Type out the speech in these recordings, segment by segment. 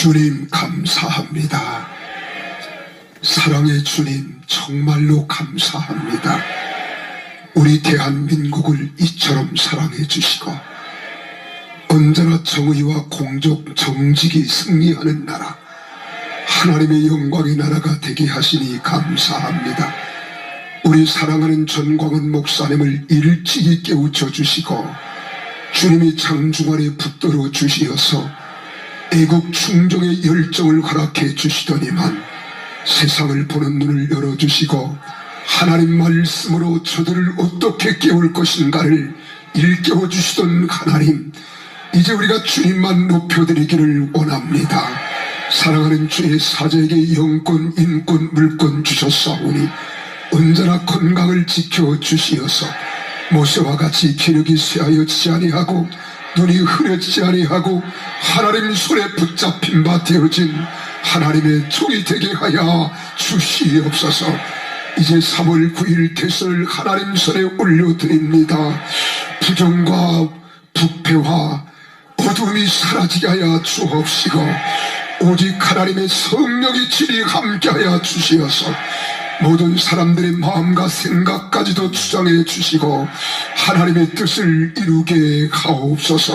주님 감사합니다. 사랑의 주님 정말로 감사합니다. 우리 대한민국을 이처럼 사랑해 주시고 언제나 정의와 공적 정직이 승리하는 나라, 하나님의 영광의 나라가 되게 하시니 감사합니다. 우리 사랑하는 전광훈 목사님을 일찍이 깨우쳐 주시고 주님이 장중안에 붙들어 주시어서 애국 충정의 열정을 허락해 주시더니만 세상을 보는 눈을 열어주시고 하나님 말씀으로 저들을 어떻게 깨울 것인가를 일깨워 주시던 하나님, 이제 우리가 주님만 높여드리기를 원합니다. 사랑하는 주의 사자에게 영권, 인권, 물권 주셨사오니 언제나 건강을 지켜주시어서 모세와 같이 기력이 쇠하여지지 아니하고 눈이 흐려지지 아니하고 하나님 손에 붙잡힌 바 되어진 하나님의 종이 되게 하여 주시옵소서. 이제 3월 9일 대선을 하나님 손에 올려드립니다. 부정과 부패와 어둠이 사라지게 하여 주옵시고 오직 하나님의 성령의 질이 함께하여 주시어서 모든 사람들의 마음과 생각까지도 주장해 주시고 하나님의 뜻을 이루게 하옵소서.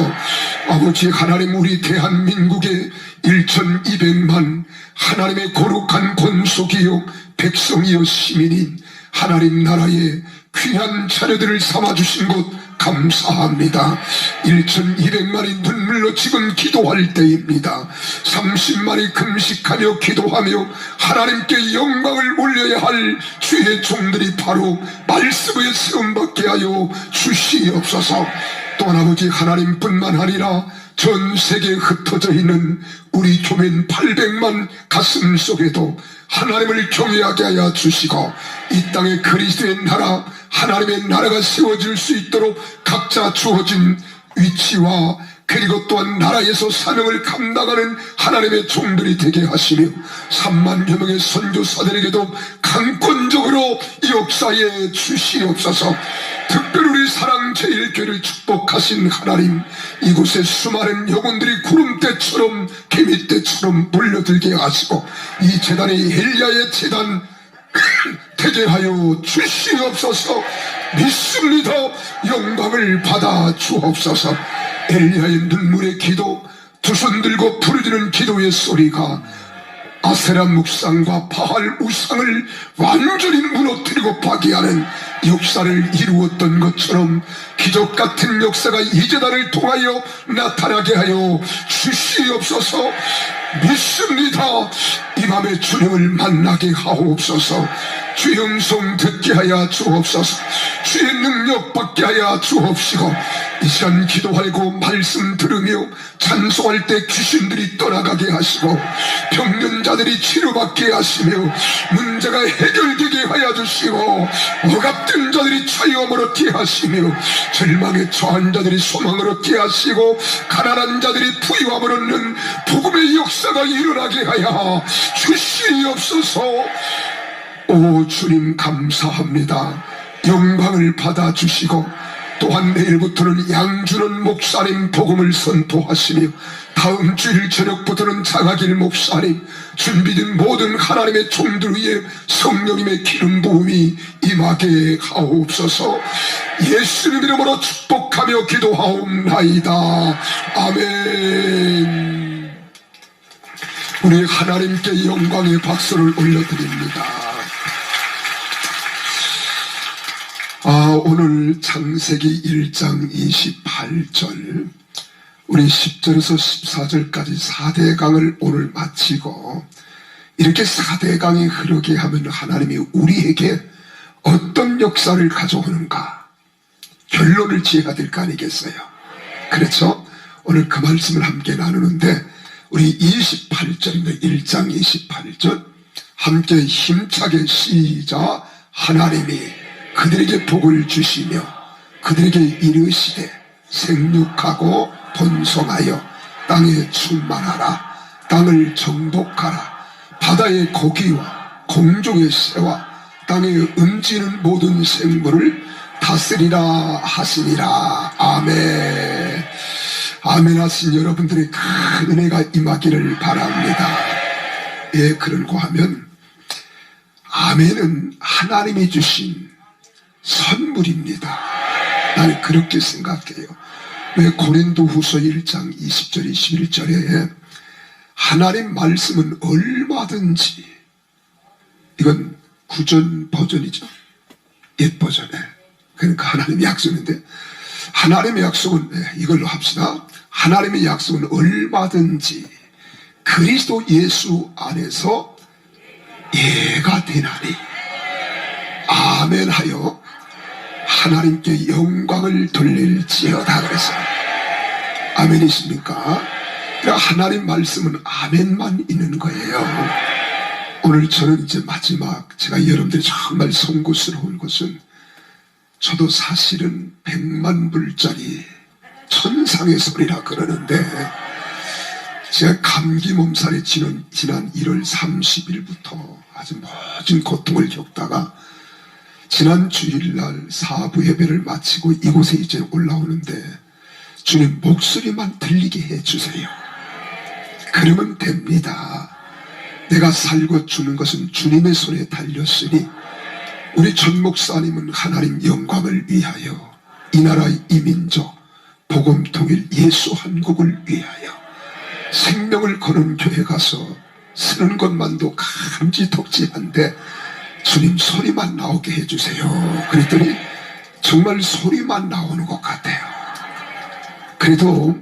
아버지 하나님, 우리 대한민국의 1200만 하나님의 거룩한 권속이요 백성이요 시민인 하나님 나라의 귀한 자녀들을 삼아주신 것 감사합니다. 1200만이 눈물로 지금 기도할 때입니다. 30만이 금식하며 기도하며 하나님께 영광을 올려야 할 주의 종들이 바로 말씀에 세움받게 하여 주시옵소서. 또한 아버지 하나님뿐만 아니라 전 세계에 흩어져 있는 우리 교민 800만 가슴 속에도 하나님을 경외하게 하여 주시고 이 땅에 그리스도의 나라, 하나님의 나라가 세워질 수 있도록 각자 주어진 위치와 그리고 또한 나라에서 사명을 감당하는 하나님의 종들이 되게 하시며 3만여 명의 선교사들에게도 강권적으로 역사해 주시옵소서. 특별히 우리 사랑제일교회를 축복하신 하나님, 이곳에 수많은 영혼들이 구름대처럼 개미떼처럼 몰려들게 하시고 이 재단이 엘리야의 재단 되게 하여 주시옵소서. 믿습니다. 영광을 받아 주옵소서. 엘리야의 눈물의 기도, 두 손 들고 부르짖는 기도의 소리가 아세라 묵상과 바알 우상을 완전히 무너뜨리고 파괴하는 역사를 이루었던 것처럼 기적 같은 역사가 이 재단을 통하여 나타나게 하여 주시옵소서. 믿습니다. 이 밤에 주님을 만나게 하옵소서. 주의 음성 듣게 하여 주옵소서. 주의 능력 받게 하여 주옵시고 이 시간 기도하고 말씀 들으며 찬송할 때 귀신들이 떠나가게 하시고 병든자들이 치료받게 하시며 문제가 해결되게 하여 주시고 억압된 자들이 자유함을 얻게 하시며 절망에 처한 자들이 소망을 얻게 하시고 가난한 자들이 부유함을 얻는 복음의 역사가 일어나게 하여 주시옵소서. 오 주님 감사합니다. 영광을 받아주시고 또한 내일부터는 양준원 목사님 복음을 선포하시며 다음 주일 저녁부터는 장하길 목사님, 준비된 모든 하나님의 종들 위에 성령님의 기름 부음이 임하게 하옵소서. 예수님 이름으로 축복하며 기도하옵나이다. 아멘. 우리 하나님께 영광의 박수를 올려드립니다. 오늘 창세기 1장 28절 우리 10절에서 14절까지 4대강을 오늘 마치고 이렇게 4대강이 흐르게 하면 하나님이 우리에게 어떤 역사를 가져오는가 결론을 지어야 될 거 아니겠어요? 그렇죠? 오늘 그 말씀을 함께 나누는데 우리 28절입니다. 1장 28절 함께 힘차게 시작. 하나님이 그들에게 복을 주시며 그들에게 이르시되 생육하고 번성하여 땅에 충만하라. 땅을 정복하라. 바다의 고기와 공중의 새와 땅에 움직이는 모든 생물을 다스리라 하시니라. 아멘. 아멘 하신 여러분들의 큰 은혜가 임하기를 바랍니다. 예, 그런고 하면 아멘은 하나님이 주신 선물입니다. 나는 그렇게 생각해요. 왜 고린도후서 1장 20절 21절에 하나님 말씀은 얼마든지, 이건 구전 버전이죠. 옛 버전에. 그러니까 하나님의 약속인데, 하나님의 약속은 이걸로 합시다. 하나님의 약속은 얼마든지 그리스도 예수 안에서 예가 되나니 아멘 하여 하나님께 영광을 돌릴지어다 그랬어요. 아멘이십니까? 그러니까 하나님 말씀은 아멘만 있는 거예요. 오늘 저는 이제 마지막, 제가 여러분들이 정말 송구스러운 것은, 저도 사실은 100만 불짜리 천상의 소리라 그러는데, 제가 감기 몸살이 지난 1월 30일부터 아주 모진 고통을 겪다가 지난 주일날 사부 예배를 마치고 이곳에 이제 올라오는데, 주님 목소리만 들리게 해주세요. 그러면 됩니다. 내가 살고 주는 것은 주님의 손에 달렸으니, 우리 전 목사님은 하나님 영광을 위하여, 이 나라 이 민족 복음 통일 예수 한국을 위하여 생명을 거는 교회 가서 쓰는 것만도 감지덕지한데 주님 소리만 나오게 해주세요. 그랬더니 정말 소리만 나오는 것 같아요. 그래도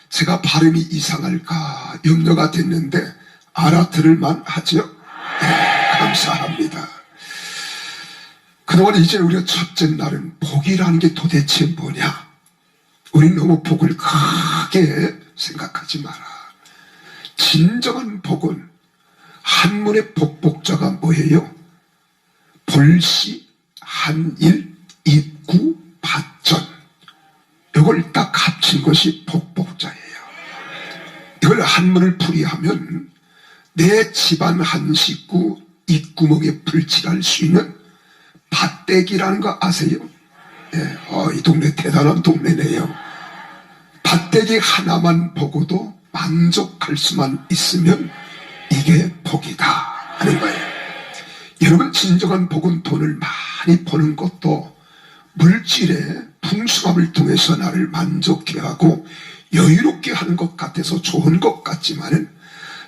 제가 발음이 이상할까 염려가 됐는데 알아들을만 하죠? 네, 감사합니다. 그동안 이제 우리가 첫째 날은 복이라는 게 도대체 뭐냐? 우린 너무 복을 크게 생각하지 마라. 진정한 복은 한문의 복복자가 뭐예요? 볼시, 한일, 입구, 받전. 이걸 딱 합친 것이 복복자예요. 이걸 한문을 풀이하면 내 집안 한 식구 입구멍에 불칠할 수 있는 밭대기라는 거 아세요? 네, 이 동네 대단한 동네네요. 밭대기 하나만 보고도 만족할 수만 있으면 이게 복이다 하는 거예요. 여러분, 진정한 복은 돈을 많이 버는 것도 물질의 풍성함을 통해서 나를 만족해 하고 여유롭게 하는 것 같아서 좋은 것 같지만은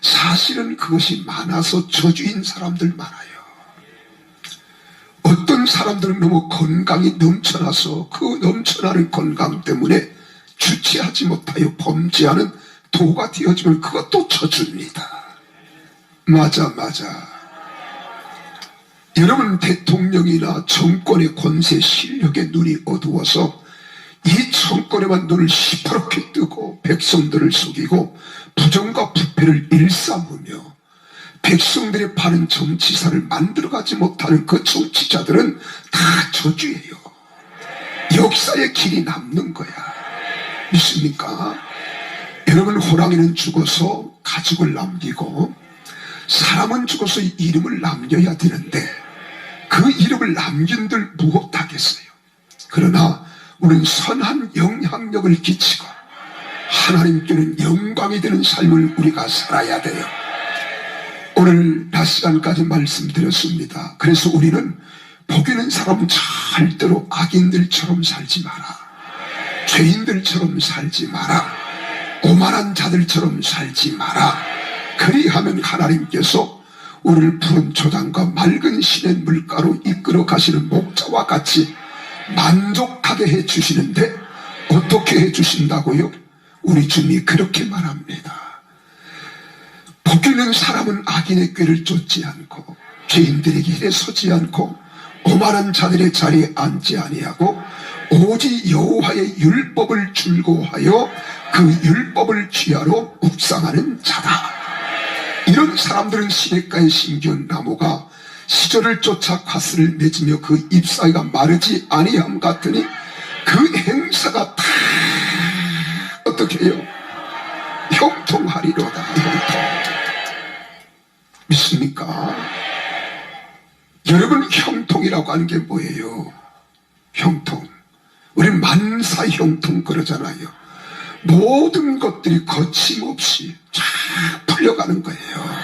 사실은 그것이 많아서 저주인 사람들 많아요. 어떤 사람들은 너무 건강이 넘쳐나서 그 넘쳐나는 건강 때문에 주체하지 못하여 범죄하는 도가 되어지면 그것도 저주입니다. 맞아. 여러분, 대통령이나 정권의 권세 실력에 눈이 어두워서 이 정권에만 눈을 시퍼렇게 뜨고 백성들을 속이고 부정과 부패를 일삼으며 백성들의 바른 정치사를 만들어가지 못하는 그 정치자들은 다 저주예요. 역사의 길이 남는 거야. 믿습니까? 여러분, 호랑이는 죽어서 가죽을 남기고 사람은 죽어서 이름을 남겨야 되는데 그 이름을 남긴들 무엇하겠어요. 그러나 우리는 선한 영향력을 끼치고 하나님께는 영광이 되는 삶을 우리가 살아야 돼요. 오늘 낮 시간까지 말씀드렸습니다. 그래서 우리는 복 있는 사람은 절대로 악인들처럼 살지 마라. 죄인들처럼 살지 마라. 오만한 자들처럼 살지 마라. 그리하면 하나님께서 우리를 푸른 초장과 맑은 시냇 물가로 이끌어 가시는 목자와 같이 만족하게 해주시는데 어떻게 해주신다고요? 우리 주님이 그렇게 말합니다. 복 있는 사람은 악인의 꾀를 쫓지 않고 죄인들의 길에 서지 않고 오만한 자들의 자리에 앉지 아니하고 오직 여호와의 율법을 줄고하여 그 율법을 취하러 묵상하는 자다. 이런 사람들은 시냇가에 심기운 나무가 시절을 쫓아 과스를 맺으며 그 잎사귀가 마르지 아니함 같으니 그 행사가 다 어떻게 해요? 형통하리로다. 형통. 믿습니까? 여러분, 형통이라고 하는 게 뭐예요? 형통. 우리 만사 형통 그러잖아요. 모든 것들이 거침없이 쫙 풀려가는 거예요.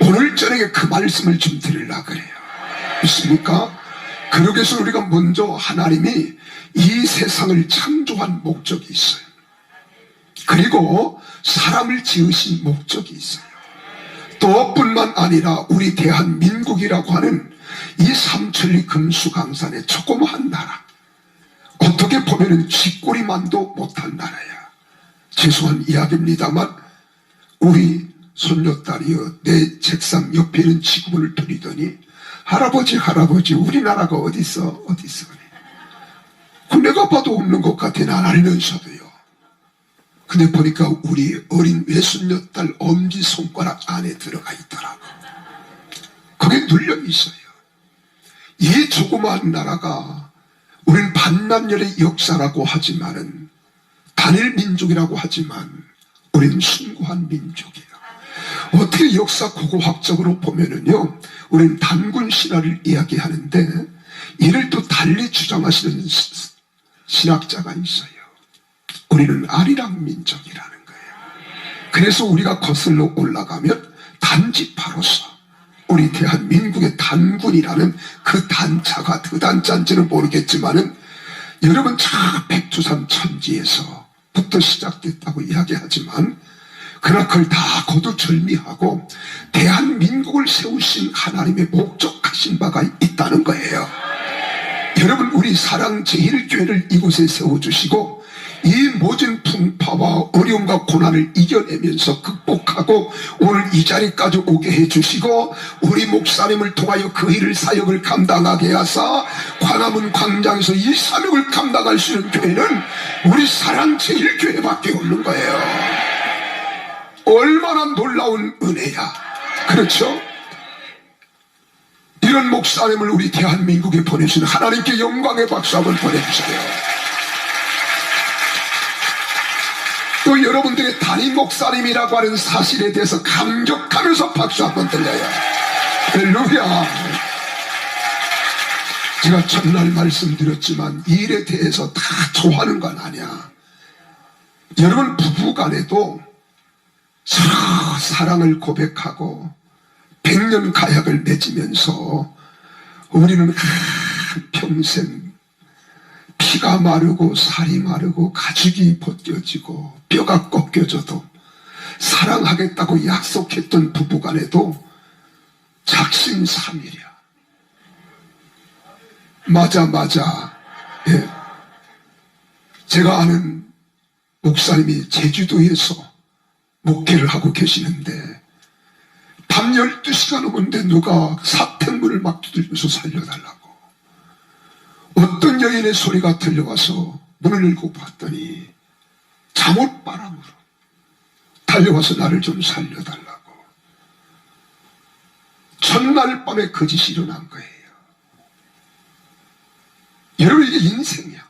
오늘 저녁에 그 말씀을 좀 드리려고 그래요. 있습니까? 그러기 위해서 우리가 먼저 하나님이 이 세상을 창조한 목적이 있어요. 그리고 사람을 지으신 목적이 있어요. 또 뿐만 아니라 우리 대한민국이라고 하는 이 삼천리 금수강산의 조그마한 나라, 어떻게 보면은 쥐꼬리만도 못한 나라야. 죄송한 이야기입니다만 우리 손녀딸이여 내 책상 옆에 있는 지구본을 들이더니 할아버지 우리나라가 어딨어 그 내가 봐도 없는 것 같아. 난 알면서도요. 근데 보니까 우리 어린 외손녀딸 엄지손가락 안에 들어가 있더라고. 거기에 눌려 있어요. 이 조그마한 나라가 우린 반나절의 역사라고 하지만은 단일 민족이라고 하지만 우린 숭고한 민족이에요. 어떻게 역사 고고학적으로 보면은요, 우린 단군 신화를 이야기하는데 이를 또 달리 주장하시는 신학자가 있어요. 우리는 아리랑 민족이라는 거예요. 그래서 우리가 거슬러 올라가면 단지파로서 우리 대한민국의 단군이라는 그 단자가 그 단자인지는 모르겠지만은 여러분 저 백두산 천지에서부터 시작됐다고 이야기하지만 그러나 그걸 다 거두절미하고 대한민국을 세우신 하나님의 목적하신 바가 있다는 거예요. 여러분 우리 사랑 제1교회를 이곳에 세워주시고 이 모진 풍파와 어려움과 고난을 이겨내면서 극복하고 오늘 이 자리까지 오게 해주시고 우리 목사님을 통하여 그 일을 사역을 감당하게 하사 광화문 광장에서 이 사역을 감당할 수 있는 교회는 우리 사랑 제1교회밖에 없는 거예요. 얼마나 놀라운 은혜야. 그렇죠? 이런 목사님을 우리 대한민국에 보내주신 하나님께 영광의 박수 한번 보내주세요. 또 여러분들의 담임 목사님이라고 하는 사실에 대해서 감격하면서 박수 한번 들려요. 할렐루야. 제가 첫날 말씀드렸지만 이 일에 대해서 다 좋아하는 건 아니야. 여러분 부부간에도 서로 사랑을 고백하고 100년 가약을 맺으면서 우리는 평생 피가 마르고 살이 마르고 가죽이 벗겨지고 뼈가 꺾여져도 사랑하겠다고 약속했던 부부간에도 작심삼일이야. 맞아. 예. 제가 아는 목사님이 제주도에서 목회를 하고 계시는데 밤 12시가 넘었는데 누가 사택문을 막 두드리면서 살려달라고. 어떤 여인의 소리가 들려와서 문을 열고 봤더니 잠옷바람으로 달려와서 나를 좀 살려달라고. 첫날 밤에 거짓이 일어난 거예요. 여러분 이게 인생이야.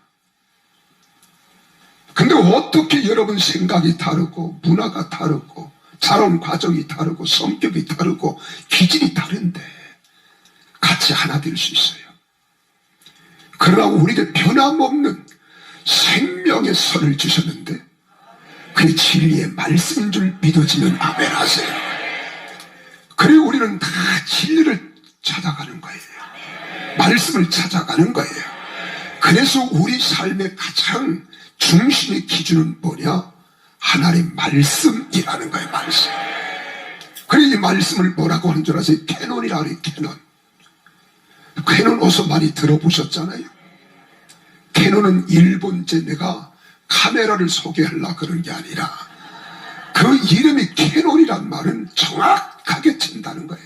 근데 어떻게 여러분 생각이 다르고 문화가 다르고 자라온 과정이 다르고 성격이 다르고 기질이 다른데 같이 하나 될 수 있어요. 그러나 우리에게 변함없는 생명의 선을 주셨는데 그 진리의 말씀인 줄 믿어지면 아멘 하세요. 그리고 우리는 다 진리를 찾아가는 거예요. 말씀을 찾아가는 거예요. 그래서 우리 삶의 가장 중심의 기준은 뭐냐? 하나님의 말씀이라는 거예요. 말씀. 그래서 이 말씀을 뭐라고 하는 줄 아세요? 캐논이라고 해요. 캐논. 캐논 어서 많이 들어보셨잖아요. 캐논은 일본제 내가 카메라를 소개하려고 그런 게 아니라 그 이름이 캐논이란 말은 정확하게 친다는 거예요.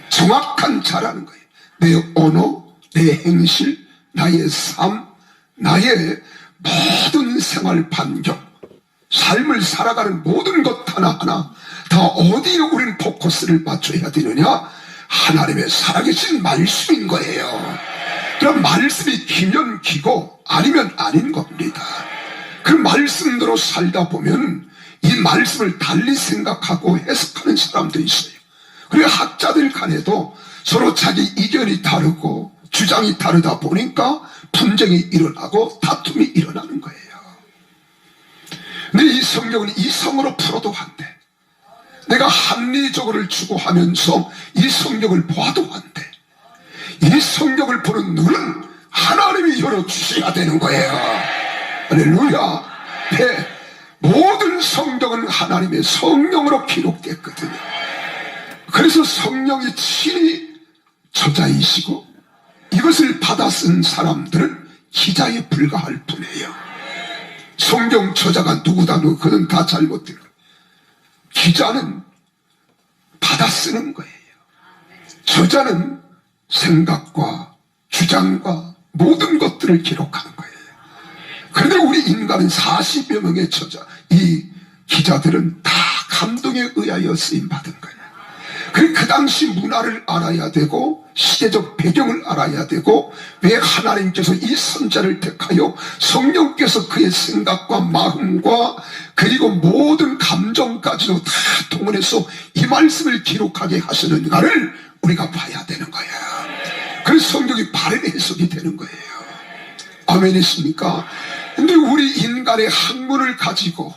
정확한 자라는 거예요. 내 언어, 내 행실, 나의 삶, 나의 모든 생활 반경, 삶을 살아가는 모든 것 하나하나 다 어디에 우리는 포커스를 맞춰야 되느냐? 하나님의 살아계신 말씀인 거예요. 그럼 말씀이 기면 기고 아니면 아닌 겁니다. 그 말씀대로 살다 보면 이 말씀을 달리 생각하고 해석하는 사람도 있어요. 그리고 학자들 간에도 서로 자기 이견이 다르고 주장이 다르다 보니까 분쟁이 일어나고 다툼이 일어나는 거예요. 근데 이 성경은 이성으로 풀어도 한대. 내가 합리적으로 추구하면서 이 성경을 보아도 한대. 이 성경을 보는 눈은 하나님이 열어주셔야 되는 거예요. 할렐루야. 네. 모든 성경은 하나님의 성령으로 기록됐거든요. 그래서 성령이 친히 저자이시고 이것을 받아 쓴 사람들은 기자에 불과할 뿐이에요. 성경 저자가 누구다 그건 다 잘못된 거예요. 기자는 받아 쓰는 거예요. 저자는 생각과 주장과 모든 것들을 기록하는 거예요. 그런데 우리 인간은 40여 명의 저자, 이 기자들은 다 감동에 의하여 쓰임받은 거예요. 그 당시 문화를 알아야 되고 시대적 배경을 알아야 되고 왜 하나님께서 이 선자를 택하여 성령께서 그의 생각과 마음과 그리고 모든 감정까지도 다 동원해서 이 말씀을 기록하게 하시는가를 우리가 봐야 되는 거예요. 그래서 성경이 바른 해석이 되는 거예요. 아멘이십니까? 근데 우리 인간의 학문을 가지고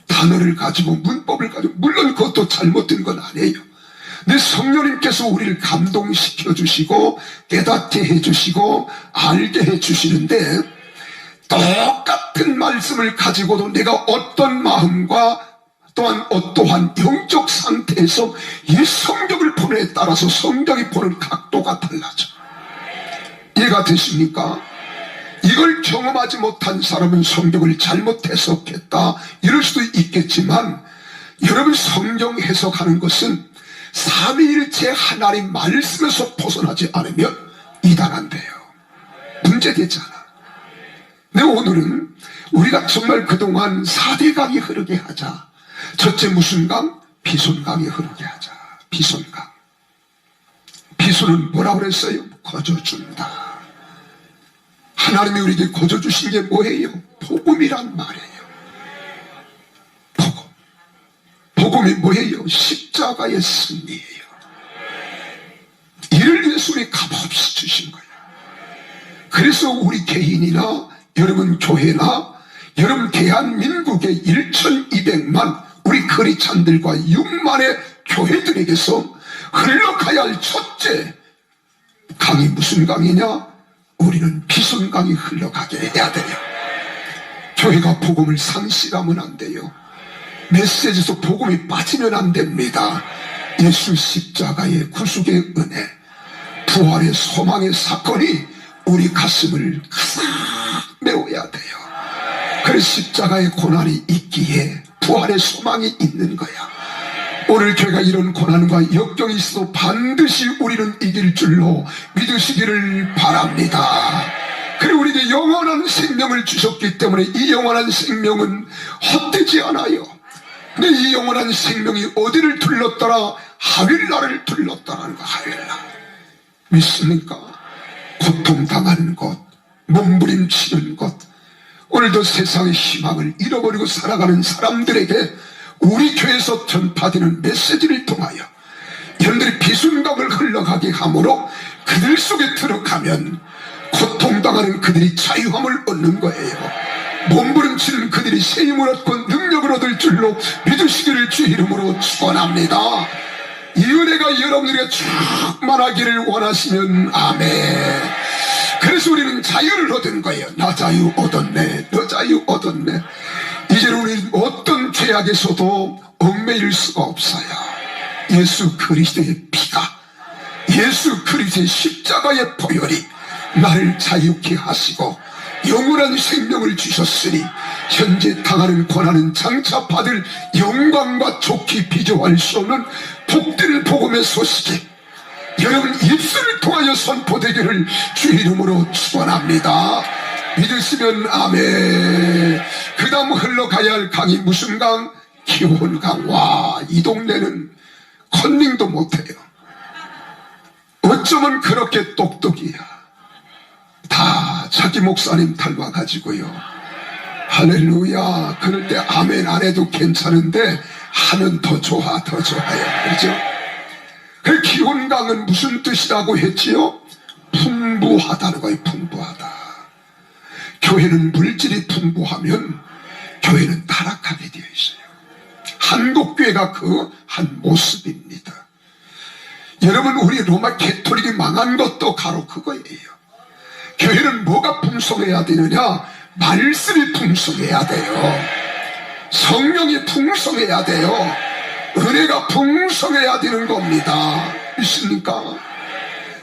단어를 가지고 문법을 가지고 물론 그것도 잘못된 건 아니에요. 근데 성령님께서 우리를 감동시켜 주시고 깨닫게 해주시고 알게 해주시는데 똑같은 말씀을 가지고도 내가 어떤 마음과 또한 어떠한 영적 상태에서 이 성경을 보는에 따라서 성경이 보는 각도가 달라져. 이해가 되십니까? 이걸 경험하지 못한 사람은 성경을 잘못 해석했다 이럴 수도 있겠지만 여러분 성경 해석하는 것은 삼위일체 하나님 말씀에서 벗어나지 않으면 이단한데요. 문제되지 않아. 근데 오늘은 우리가 정말 그동안 4대강이 흐르게 하자. 첫째 무슨 강? 비손강이 흐르게 하자. 비손강. 비손은 뭐라고 그랬어요? 거저준다. 하나님이 우리에게 거저주신 게 뭐예요? 복음이란 말이에요. 복음. 복음이 뭐예요? 십자가의 승리예요. 이를 위해서 우리 값없이 주신 거예요. 그래서 우리 개인이나 여러분 교회나 여러분 대한민국의 1200만 우리 크리스찬들과 6만의 교회들에게서 흘러가야 할 첫째 강이 무슨 강이냐? 우리는 비손강이 흘러가게 해야 돼요. 교회가 복음을 상실하면 안 돼요. 메시지에서 복음이 빠지면 안 됩니다. 예수 십자가의 구속의 은혜, 부활의 소망의 사건이 우리 가슴을 가득 메워야 돼요. 그래서 십자가의 고난이 있기에 부활의 소망이 있는 거야. 오늘 교회가 이런 고난과 역경이 있어도 반드시 우리는 이길 줄로 믿으시기를 바랍니다. 그리고 우리에게 영원한 생명을 주셨기 때문에 이 영원한 생명은 헛되지 않아요. 근데 이 영원한 생명이 어디를 둘렀더라? 하윌라를 둘렀다라는 거. 하윌라 믿습니까? 고통당하는 것, 몸부림치는 것, 오늘도 세상의 희망을 잃어버리고 살아가는 사람들에게 우리 교회에서 전파되는 메시지를 통하여 여러분들이 비순강을 흘러가게 함으로 그들 속에 들어가면 고통당하는 그들이 자유함을 얻는 거예요. 몸부림치는 그들이 세임을 얻고 능력을 얻을 줄로 믿으시기를 주 이름으로 축원합니다. 이 은혜가 여러분들에게 충만하기를 원하시면 아멘. 그래서 우리는 자유를 얻은 거예요. 나 자유 얻었네, 너 자유 얻었네. 이제는 우리는 어떤 죄악에서도 얽매일 수가 없어요. 예수 그리스도의 피가, 예수 그리스도의 십자가의 보혈이 나를 자유케 하시고 영원한 생명을 주셨으니 현재 당하는 고난은 장차 받을 영광과 좋게 비교할 수 없는 복된 복음의 소식이 여러분 입술을 통하여 선포되기를 주 이름으로 축원합니다. 믿으시면 아멘. 그 다음 흘러가야 할 강이 무슨 강? 기혼강. 와, 이 동네는 컨닝도 못해요. 어쩌면 그렇게 똑똑이야. 다 자기 목사님 닮아가지고요. 할렐루야. 그럴 때 아멘 안 해도 괜찮은데 하면 더 좋아, 더 좋아요. 그렇죠? 그 기혼강은 무슨 뜻이라고 했지요? 풍부하다는 거예요. 풍부하다. 교회는 물질이 풍부하면 교회는 타락하게 되어 있어요. 한국교회가 그 한 모습입니다. 여러분, 우리 로마 가톨릭이 망한 것도 바로 그거예요. 교회는 뭐가 풍성해야 되느냐? 말씀이 풍성해야 돼요. 성령이 풍성해야 돼요. 은혜가 풍성해야 되는 겁니다. 믿습니까?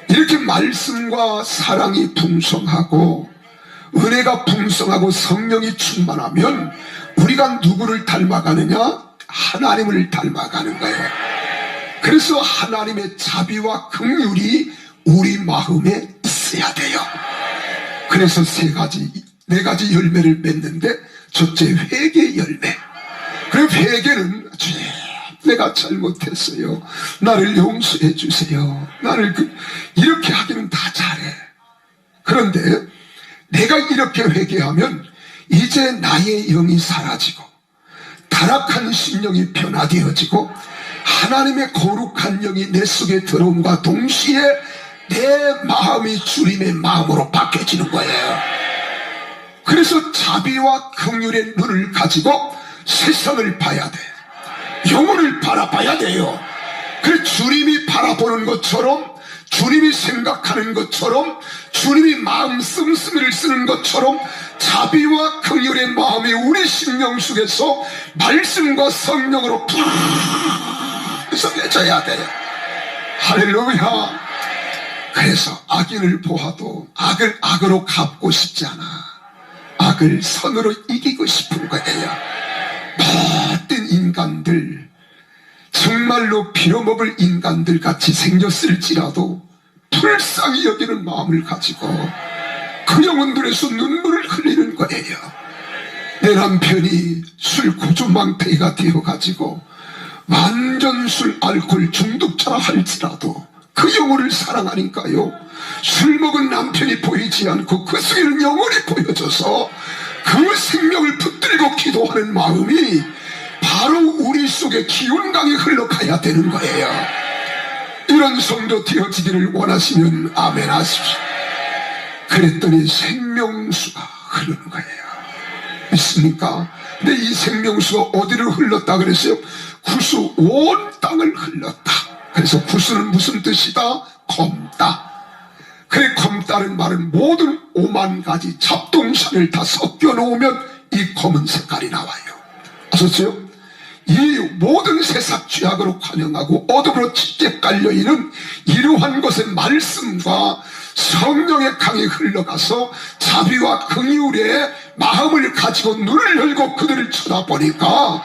이렇게 말씀과 사랑이 풍성하고 은혜가 풍성하고 성령이 충만하면 우리가 누구를 닮아가느냐? 하나님을 닮아가는 거예요. 그래서 하나님의 자비와 긍휼이 우리 마음에 있어야 돼요. 그래서 네 가지 열매를 맺는데, 첫째 회개 열매. 그리고 회개는 주님, 내가 잘못했어요. 나를 용서해 주세요. 나를 이렇게 하기는 다 잘해. 그런데 내가 이렇게 회개하면 이제 나의 영이 사라지고 타락한 심령이 변화되어지고 하나님의 거룩한 영이 내 속에 들어옴과 동시에 내 마음이 주님의 마음으로 바뀌어지는 거예요. 그래서 자비와 긍휼의 눈을 가지고 세상을 봐야 돼. 영혼을 바라봐야 돼요. 그래서 주님이 바라보는 것처럼, 주님이 생각하는 것처럼, 주님이 마음 씀씀이를 쓰는 것처럼 자비와 긍휼의 마음이 우리 심령 속에서 말씀과 성령으로 풍성해져야 돼요. 할렐루야. 그래서 악인을 보아도 악을 악으로 갚고 싶지 않아. 악을 선으로 이기고 싶은 거예요. 모든 인간들, 정말로 빌어먹을 인간들 같이 생겼을지라도 불쌍히 여기는 마음을 가지고 그 영혼들에서 눈물을 흘리는 거예요. 내 남편이 술 고주망태가 되어가지고 완전 술 알코올 중독자라 할지라도 그 영혼을 사랑하니까요, 술 먹은 남편이 보이지 않고 그 속에는 영혼이 보여져서 그 생명을 붙들고 기도하는 마음이 바로 우리 속에 기운강이 흘러가야 되는 거예요. 이런 성도 되어지기를 원하시면 아멘 하십시오. 그랬더니 생명수가 흐르는 거예요. 믿습니까? 근데 이 생명수가 어디를 흘렀다 그랬어요? 구수 온 땅을 흘렀다. 그래서 구수는 무슨 뜻이다? 검다. 그래, 검다는 말은 모든 5만 가지 잡동산을 다 섞여 놓으면 이 검은 색깔이 나와요. 아셨어요? 이 모든 세상 죄악으로 관영하고 어둠으로 짙게 깔려있는 이러한 것의 말씀과 성령의 강이 흘러가서 자비와 긍휼의 마음을 가지고 눈을 열고 그들을 쳐다보니까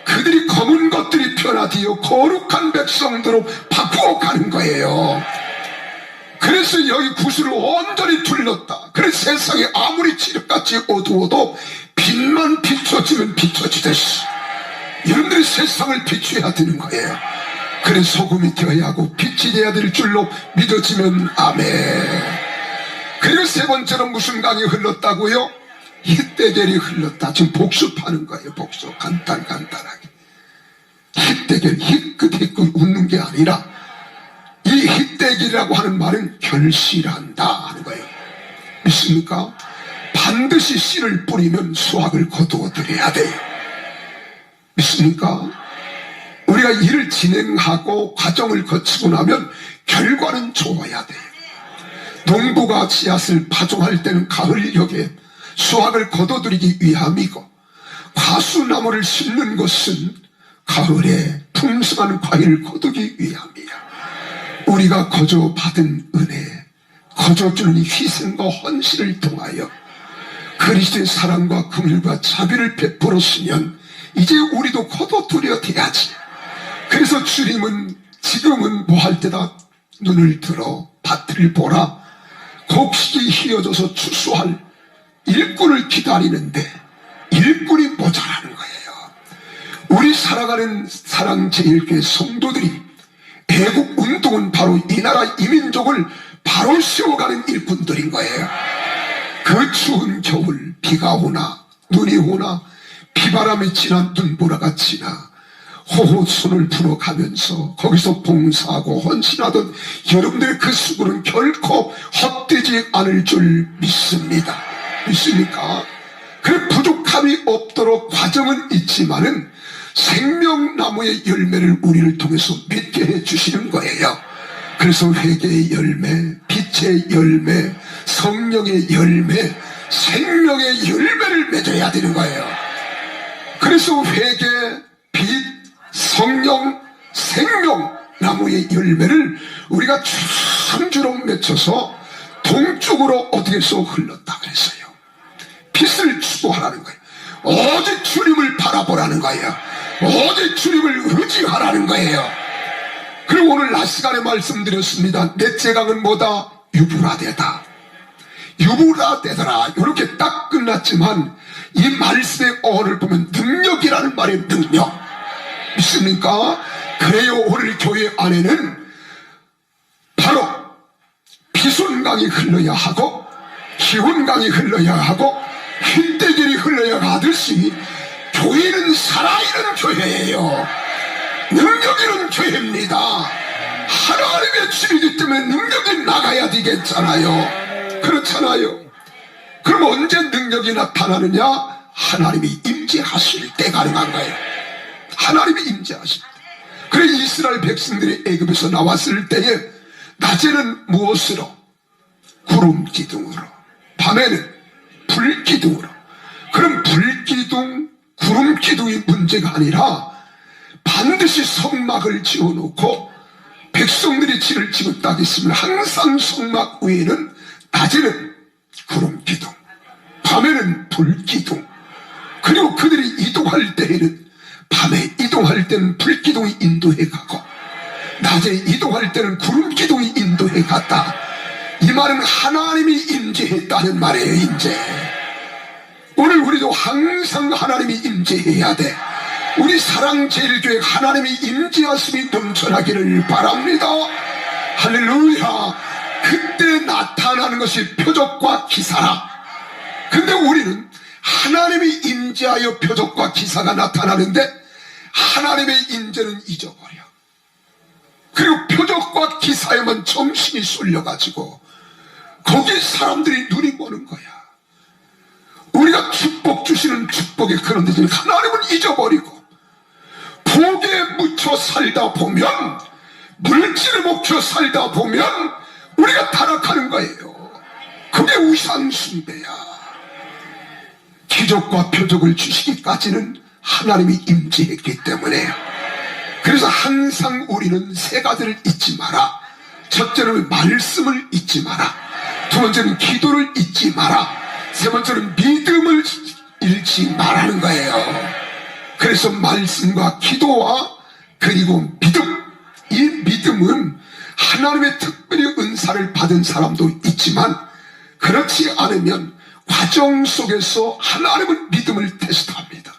그들이 검은 것들이 변화되어 거룩한 백성들로 바꾸어 가는 거예요. 그래서 여기 구슬을 온전히 둘렀다. 그래서 세상에 아무리 지륵같이 어두워도 빛만 비춰지면 비춰지듯이 여러분들이 세상을 비춰야 되는 거예요. 그래서 소금이 되어야 하고 빛이 되어야 될 줄로 믿어지면 아멘. 그리고 세 번째는 무슨 강이 흘렀다고요? 힛대결이 흘렀다. 지금 복습하는 거예요. 복습. 간단하게. 힛대결, 희끗희끗 웃는 게 아니라 이 힛대결이라고 하는 말은 결실한다 하는 거예요. 믿습니까? 반드시 씨를 뿌리면 수확을 거두어드려야 돼요. 믿습니까? 우리가 일을 진행하고 과정을 거치고 나면 결과는 좋아야 돼요. 농부가 씨앗을 파종할 때는 가을녘에 수확을 거둬들이기 위함이고, 과수나무를 심는 것은 가을에 풍성한 과일을 거두기 위함이야. 우리가 거저 받은 은혜, 거저 주는 희생과 헌신을 통하여 그리스도의 사랑과 긍휼과 자비를 베풀었으면 이제 우리도 거둬들여 돼야지. 그래서 주님은 지금은 뭐 할 때다 눈을 들어 밭을 보라. 곡식이 휘어져서 추수할 일꾼을 기다리는데 일꾼이 모자라는 거예요. 우리 살아가는 사랑제일교회 성도들이 애국 운동은 바로 이 나라 이민족을 바로 세워가는 일꾼들인 거예요. 그 추운 겨울 비가 오나 눈이 오나 비바람이 지나 눈보라가 지나 호호 손을 불어가면서 거기서 봉사하고 헌신하던 여러분들의 그 수고는 결코 헛되지 않을 줄 믿습니다. 믿습니까? 그 부족한 부족함이 없도록 과정은 있지만은 생명나무의 열매를 우리를 통해서 맺게 해주시는 거예요. 그래서 회개의 열매, 빛의 열매, 성령의 열매, 생명의 열매를 맺어야 되는 거예요. 그래서 회개, 빛, 성령, 생명나무의 열매를 우리가 천주로 맺혀서 동쪽으로 어떻게 해서 흘렀다 그랬어요. 빛을 추구하라는 거예요. 오직 주님을 바라보라는 거예요. 오직 주님을 의지하라는 거예요. 그리고 오늘 낮 시간에 말씀드렸습니다. 넷째 강은 뭐다? 유브라데다. 유브라데더라. 이렇게 딱 끝났지만 이 말씀의 어원을 보면 능력이라는 말의 능력. 믿습니까? 그래요. 오늘 교회 안에는 바로 비손강이 흘러야 하고 기온강이 흘러야 하고 흰대길이 흘러야 하듯이 교회는 살아있는 교회예요. 능력 있는 교회입니다. 하나님의 집이기 때문에 능력이 나가야 되겠잖아요. 그렇잖아요. 그럼 언제 능력이 나타나느냐? 하나님이 임재하실 때 가능한 거예요. 하나님이 임재하실 때. 그래 이스라엘 백성들이 애굽에서 나왔을 때에 낮에는 무엇으로? 구름 기둥으로, 밤에는 불 기둥으로. 그럼 불 기둥, 구름 기둥이 문제가 아니라 반드시 성막을 지어놓고 백성들이 진을 찍었다 했으면 항상 성막 위에는 낮에는 구름 기둥, 밤에는 불 기둥. 그리고 그들이 이동할 때에는 밤에 이동할 때는 불 기둥이 인도해 가고 낮에 이동할 때는 구름 기둥이 인도해 갔다. 이 말은 하나님이 임재했다는 말이에요. 임재. 오늘 우리도 항상 하나님이 임재해야 돼. 우리 사랑제일교회 하나님이 임재하심이 넘쳐나기를 바랍니다. 할렐루야. 그때 나타나는 것이 표적과 기사라. 근데 우리는 하나님이 임재하여 표적과 기사가 나타나는데 하나님의 임재는 잊어버려. 그리고 표적과 기사에만 정신이 쏠려가지고 거기에 사람들이 눈이 보는 거야. 우리가 축복 주시는 축복에 그런 데서 하나님은 잊어버리고 복에 묻혀 살다 보면, 물질을 먹혀 살다 보면 우리가 타락하는 거예요. 그게 우상숭배야. 기적과 표적을 주시기까지는 하나님이 임재했기 때문에요. 그래서 항상 우리는 세 가지를 잊지 마라. 첫째는 말씀을 잊지 마라. 두 번째는 기도를 잊지 마라. 세 번째는 믿음을 잃지 말라는 거예요. 그래서 말씀과 기도와 그리고 믿음, 이 믿음은 하나님의 특별히 은사를 받은 사람도 있지만 그렇지 않으면 과정 속에서 하나님은 믿음을 테스트합니다.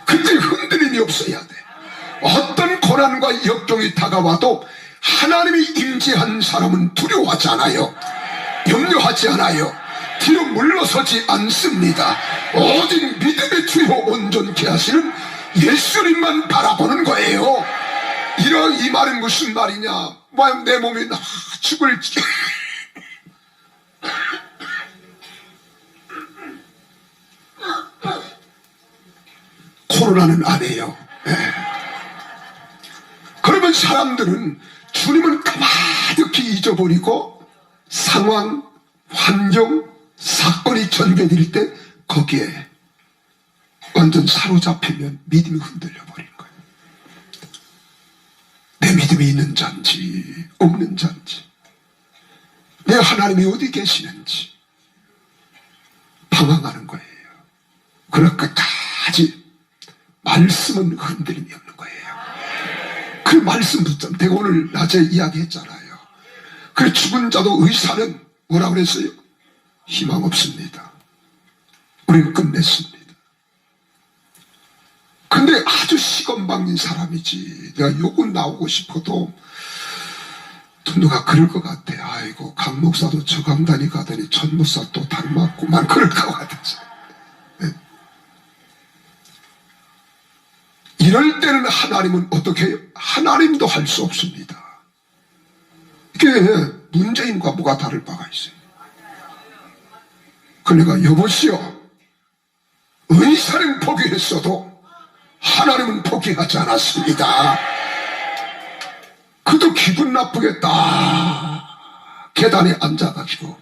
그때 흔들림이 없어야 돼. 어떤 고난과 역경이 다가와도 하나님이 임재한 사람은 두려워하지 않아요. 염려하지 않아요. 뒤로 물러서지 않습니다. 오직 믿음의 주요 온전케 하시는 예수님만 바라보는 거예요. 이 말은 무슨 말이냐? 내 몸이 죽을지 코로나는 안 해요. 네. 그러면 사람들은 주님은 까마득히 잊어버리고 상황, 환경, 사건이 전개될 때 거기에 완전 사로잡히면 믿음이 흔들려 버린 거예요. 내 믿음이 있는 자인지 없는 자인지, 내 하나님이 어디 계시는지 방황하는 거예요. 그러나 끝까지 말씀은 흔들림이 없는 거예요. 그 말씀 붙잡. 내가 오늘 낮에 이야기했잖아요. 그 죽은 자도 의사는 뭐라 그랬어요? 희망 없습니다. 우리는 끝냈습니다. 근데 아주 시건방진 사람이지. 내가 욕은 나오고 싶어도 누가 그럴 것 같아. 아이고 강 목사도 저 강단이 가더니 전 목사 또 닮았구만 그럴 것 같아서. 네. 이럴 때는 하나님은 어떻게 해요? 하나님도 할 수 없습니다. 이게 문재인과 뭐가 다를 바가 있어요. 그 내가 여보시오 의사는 포기했어도 하나님은 포기하지 않았습니다. 그도 기분 나쁘겠다. 계단에 앉아가지고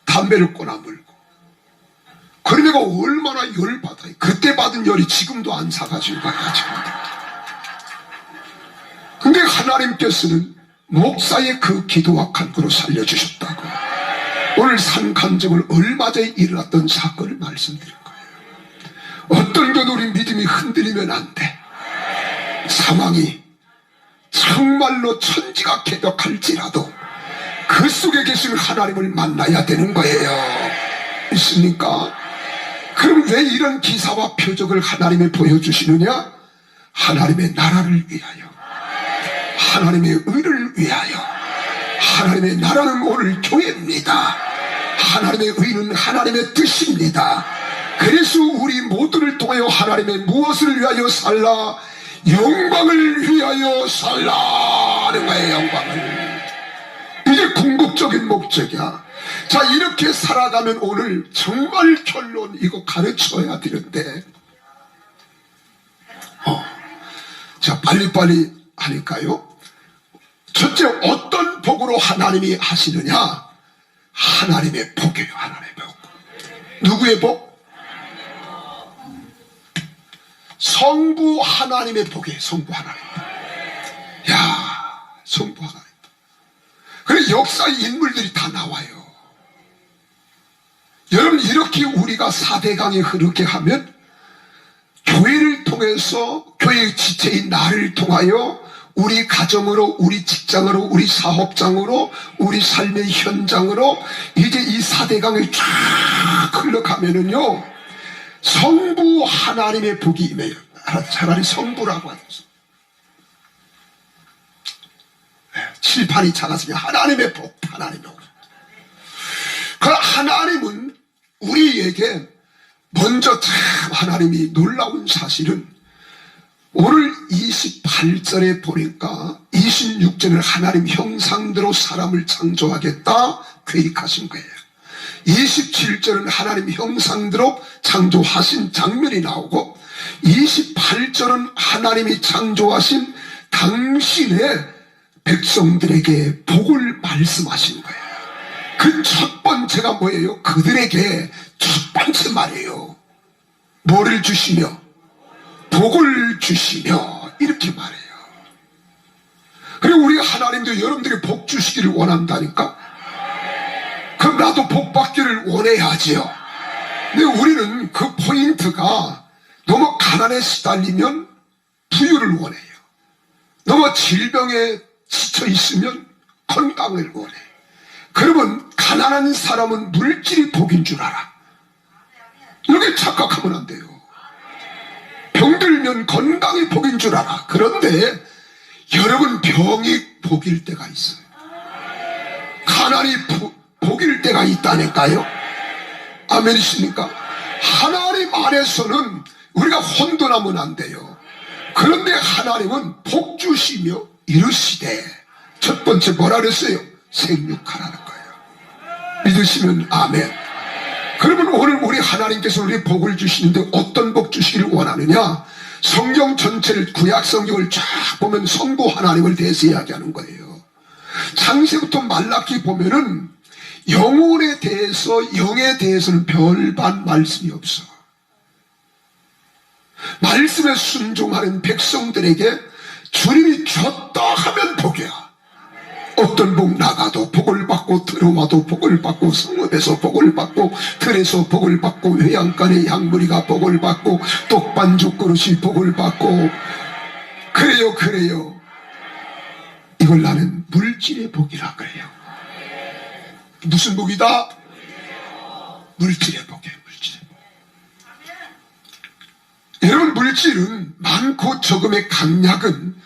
담배를 꼬나물고. 그래 내가 얼마나 열받아요. 그때 받은 열이 지금도 안 사가지고 가야지. 근데 하나님께서는 목사의 그 기도와 간구로 살려주셨다고. 오늘 산간증을 얼마 전에 일어났던 사건을 말씀드린 거예요. 어떤 것 우리 믿음이 흔들리면 안 돼. 상황이 정말로 천지가 개벽할지라도 그 속에 계신 하나님을 만나야 되는 거예요. 있습니까? 그럼 왜 이런 기사와 표적을 하나님이 보여주시느냐? 하나님의 나라를 위하여, 하나님의 의를 위하여. 하나님의 나라는 오늘 교회입니다. 하나님의 의는 하나님의 뜻입니다. 그래서 우리 모두를 통하여 하나님의 무엇을 위하여 살라? 영광을 위하여 살라 하는 거예요. 영광을. 이게 궁극적인 목적이야. 자, 이렇게 살아가면 오늘 정말 결론 이거 가르쳐야 되는데 자, 빨리빨리 하니까요. 첫째, 어떤 복으로 하나님이 하시느냐? 하나님의 복이에요. 하나님의 복. 누구의 복? 성부 하나님의 복이에요. 성부 하나님의 복. 야, 성부 하나님의 복. 그래, 역사의 인물들이 다 나와요. 여러분, 이렇게 우리가 4대강에 흐르게 하면 교회를 통해서, 교회의 지체인 나를 통하여 우리 가정으로, 우리 직장으로, 우리 사업장으로, 우리 삶의 현장으로 이제 이 4대강이 쫙 흘러가면은요, 성부 하나님의 복이 임해요. 차라리 성부라고 하죠. 칠판이 작았으면 하나님의 복, 하나님의 복. 그 하나님은 우리에게 먼저 참 하나님이 놀라운 사실은 오늘 28절에 보니까 26절을 하나님 형상대로 사람을 창조하겠다 계획하신 거예요. 27절은 하나님 형상대로 창조하신 장면이 나오고 28절은 하나님이 창조하신 당신의 백성들에게 복을 말씀하신 거예요. 그 첫 번째가 뭐예요? 그들에게 첫 번째 말이에요. 뭐를 주시며? 복을 주시며 이렇게 말해요. 그리고 우리 하나님도 여러분들이 복 주시기를 원한다니까? 그럼 나도 복 받기를 원해야지요. 근데 우리는 그 포인트가 너무 가난에 시달리면 부유를 원해요. 너무 질병에 지쳐 있으면 건강을 원해. 그러면 가난한 사람은 물질이 복인 줄 알아. 이렇게 착각하면 안 돼요. 병들면 건강이 복인 줄 알아. 그런데 여러분, 병이 복일 때가 있어요. 가난이 복일 때가 있다니까요. 아멘이십니까? 하나님 안에서는 우리가 혼돈하면 안 돼요. 그런데 하나님은 복 주시며 이르시되, 첫 번째 뭐라 그랬어요? 생육하라는 거예요. 믿으시면 아멘. 그러면 오늘 우리 하나님께서 우리 복을 주시는데 어떤 복 주시기를 원하느냐? 성경 전체를, 구약 성경을 쫙 보면 성부 하나님을 대해서 이야기하는 거예요. 창세부터 말라기 보면은 영혼에 대해서, 영에 대해서는 별반 말씀이 없어. 말씀에 순종하는 백성들에게 주님이 줬다 하면 복이야. 어떤 복 나가도 복을 받고, 들어와도 복을 받고, 성읍에서 복을 받고, 들에서 복을 받고, 회양간의 양무리가 복을 받고, 떡반죽 그릇이 복을 받고. 그래요, 그래요. 이걸 나는 물질의 복이라 그래요. 무슨 복이다? 물질의 복이에요. 물질의 복. 여러분, 물질은 많고 적음의 강약은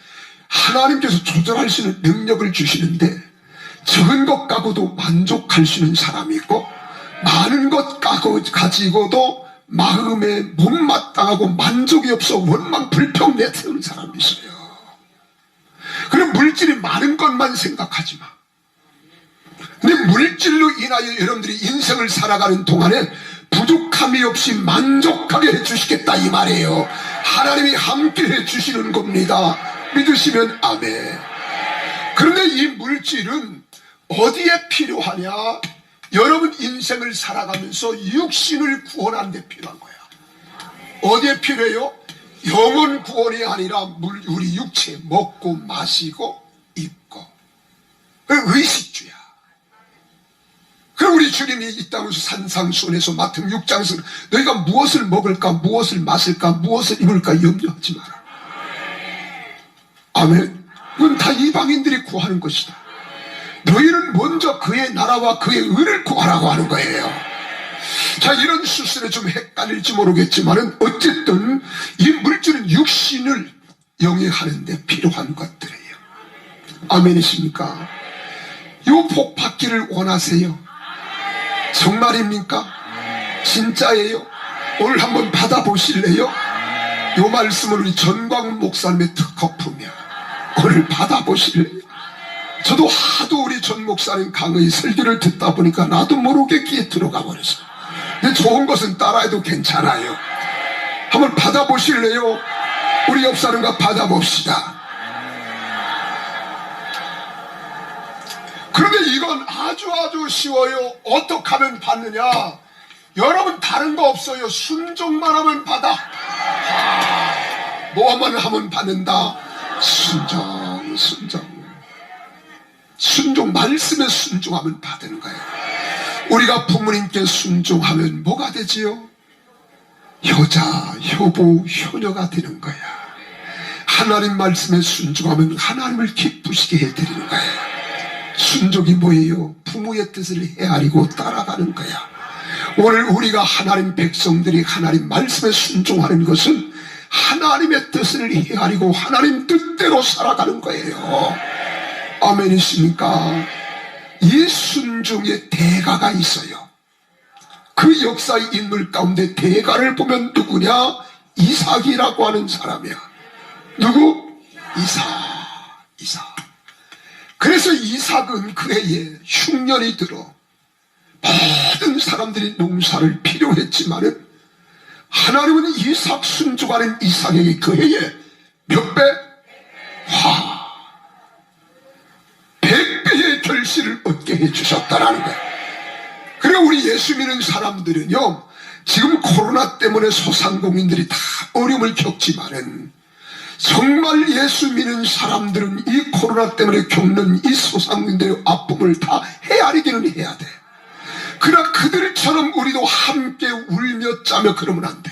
하나님께서 조절할 수 있는 능력을 주시는데, 적은 것 가고도 만족할 수 있는 사람이 있고, 많은 것 가지고도 마음에 못마땅하고 만족이 없어 원망 불평 내세우는 사람이 있어요. 그럼 물질이 많은 것만 생각하지 마. 근데 물질로 인하여 여러분들이 인생을 살아가는 동안에 부족함이 없이 만족하게 해주시겠다 이 말이에요. 하나님이 함께 해주시는 겁니다. 믿으시면 아멘. 그런데 이 물질은 어디에 필요하냐? 여러분 인생을 살아가면서 육신을 구원하는 데 필요한 거야. 어디에 필요해요? 영혼 구원이 아니라 우리 육체 먹고 마시고 입고. 의식주야. 그럼 우리 주님이 이 땅에서 산상수훈에서 마태복음 6장에서 너희가 무엇을 먹을까 무엇을 마실까 무엇을 입을까 염려하지 마라. 아멘. 그건 다 이방인들이 구하는 것이다. 너희는 먼저 그의 나라와 그의 의를 구하라고 하는 거예요. 자, 이런 수순에 좀 헷갈릴지 모르겠지만은 어쨌든 이 물질은 육신을 영위하는 데 필요한 것들이에요. 아멘이십니까? 요 복 받기를 원하세요? 정말입니까? 진짜예요? 오늘 한번 받아보실래요? 요 말씀을 우리 전광훈 목사님의 특허품이야. 오늘 받아보실래요? 저도 하도 우리 전 목사님 강의 설교를 듣다 보니까 나도 모르게 귀에 들어가 버렸어요. 근데 좋은 것은 따라해도 괜찮아요. 한번 받아보실래요? 우리 옆 사람과 받아봅시다. 그런데 이건 아주 쉬워요. 어떻게 하면 받느냐? 여러분 다른 거 없어요. 순종만 하면 받아. 뭐만 하면 받는다? 순종, 말씀에 순종하면 받는 거예요. 우리가 부모님께 순종하면 뭐가 되지요? 효자, 효부, 효녀가 되는 거야. 하나님 말씀에 순종하면 하나님을 기쁘시게 해드리는 거예요. 순종이 뭐예요? 부모의 뜻을 헤아리고 따라가는 거야. 오늘 우리가 하나님 백성들이 하나님 말씀에 순종하는 것은 하나님의 뜻을 헤아리고 하나님 뜻대로 살아가는 거예요. 아멘이십니까? 이 순종의 대가가 있어요. 그 역사의 인물 가운데 대가를 보면 누구냐? 이삭이라고 하는 사람이야. 누구? 이삭. 그래서 이삭은 그 해에 흉년이 들어 모든 사람들이 농사를 필요했지만은 하나님은 이삭 순종하는 이삭에게 그 해에 몇 배? 100배의 결실을 얻게 해주셨다라는 거예요. 그리고 우리 예수 믿는 사람들은요, 지금 코로나 때문에 소상공인들이 다 어려움을 겪지만은 정말 예수 믿는 사람들은 이 코로나 때문에 겪는 이 소상공인들의 아픔을 다 헤아리기는 해야 돼. 그러나 그들처럼 우리도 함께 울며 짜며 그러면 안 돼.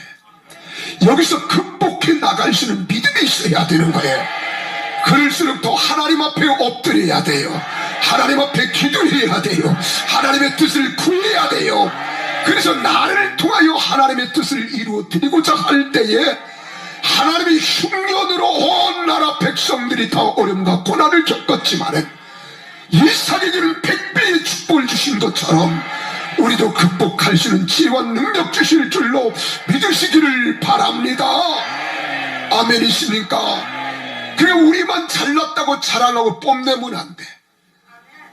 여기서 극복해 나갈 수 있는 믿음이 있어야 되는 거예요. 그럴수록 더 하나님 앞에 엎드려야 돼요. 하나님 앞에 기도해야 돼요. 하나님의 뜻을 구해야 돼요. 그래서 나를 통하여 하나님의 뜻을 이루어 드리고자 할 때에 하나님이 흉년으로 온 나라 백성들이 다 어려움과 고난을 겪었지만 이삭에게는 100배의 축복을 주신 것처럼 우리도 극복할 수 있는 지혜와 능력 주실 줄로 믿으시기를 바랍니다. 아멘이십니까? 그래, 우리만 잘났다고 자랑하고 뽐내면 안 돼.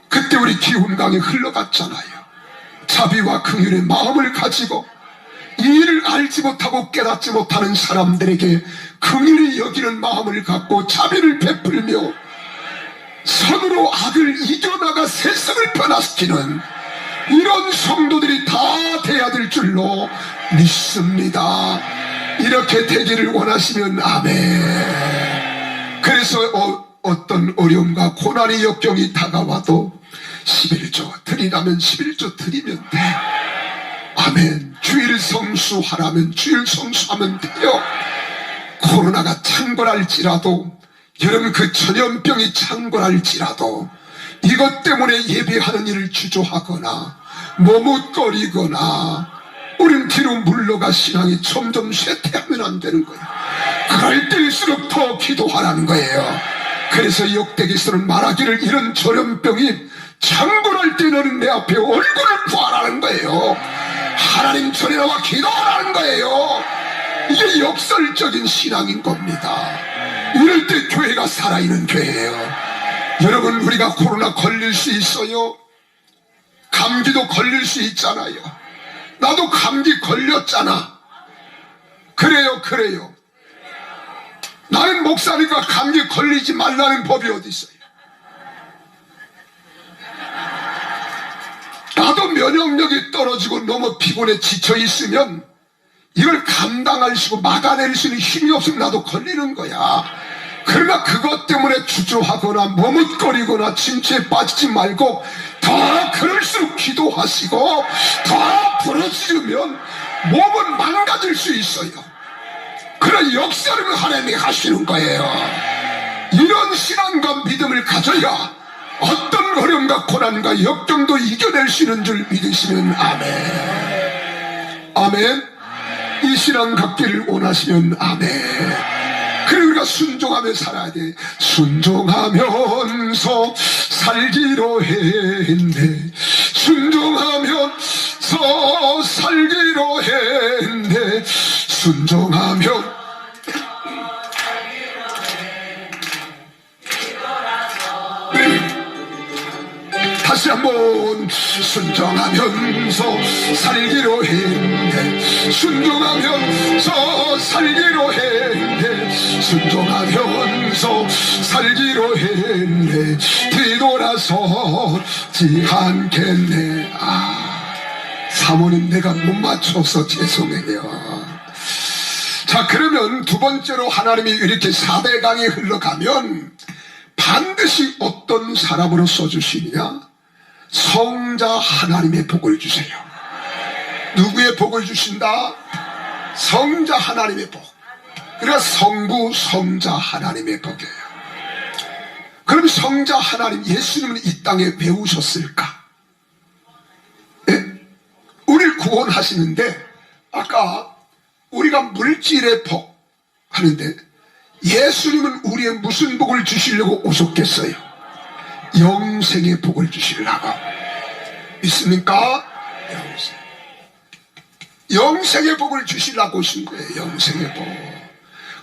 그때 우리 기운강이 흘러갔잖아요. 자비와 긍휼의 마음을 가지고 이 일을 알지 못하고 깨닫지 못하는 사람들에게 긍휼히 여기는 마음을 갖고 자비를 베풀며 선으로 악을 이겨나가 세상을 변화시키는 이런 성도들이 다 돼야 될 줄로 믿습니다. 이렇게 되기를 원하시면 아멘. 그래서 어떤 어려움과 고난의 역경이 다가와도 11조 드리라면 11조 드리면 돼. 아멘. 주일 성수하라면 주일 성수하면 돼요. 코로나가 창궐할지라도, 여러분 그 전염병이 창궐할지라도 이것 때문에 예배하는 일을 주저하거나 머뭇거리거나 우린 뒤로 물러가 신앙이 점점 쇠퇴하면 안 되는 거예요. 그럴 때일수록 더 기도하라는 거예요. 그래서 역대기서는 말하기를 이런 전염병이 창궐할 때 너는 내 앞에 얼굴을 구하라는 거예요. 하나님 전에 나와 기도하라는 거예요. 이게 역설적인 신앙인 겁니다. 이럴 때 교회가 살아있는 교회예요. 여러분, 우리가 코로나 걸릴 수 있어요. 감기도 걸릴 수 있잖아요. 나도 감기 걸렸잖아. 그래요. 나는 목사니까 감기 걸리지 말라는 법이 어디 있어요? 나도 면역력이 떨어지고 너무 피곤해 지쳐 있으면 이걸 감당할 수 막아낼 수 있는 힘이 없으면 나도 걸리는 거야. 그러나 그것 때문에 주저하거나 머뭇거리거나 침체에 빠지지 말고 더 그럴수록 기도하시고 더 부르짖으면 몸은 망가질 수 있어요. 그런 역사를 하나님이 하시는 거예요. 이런 신앙과 믿음을 가져야 어떤 어려움과 고난과 역경도 이겨낼 수 있는 줄 믿으시면 아멘. 아멘. 이 신앙 갖기를 원하시면 아멘. 그래 우리가 순종하며 살아야 돼. 순종하면서 살기로 했네. 순종하면서 살기로 했네. 순종하면 다시 한번 순종하면서 살기로 했네. 순종하면서 살기로 했네. 순종하면서 살기로 했네. 뒤돌아서지 않겠네. 사모님 내가 못 맞춰서 죄송해요. 자, 그러면 두 번째로 하나님이 이렇게 4대 강이 흘러가면 반드시 어떤 사람으로 써주시느냐? 성자 하나님의 복을 주세요. 누구의 복을 주신다? 성자 하나님의 복. 그러니까 성부 성자 하나님의 복이에요. 그럼 성자 하나님, 예수님은 이 땅에 왜 오셨을까? 예? 우리를 구원하시는데 아까 우리가 물질의 복 하는데 예수님은 우리의 무슨 복을 주시려고 오셨겠어요? 영생의 복을 주시려고. 믿습니까? 영생의 복을 주시려고 오신 거예요. 영생의 복.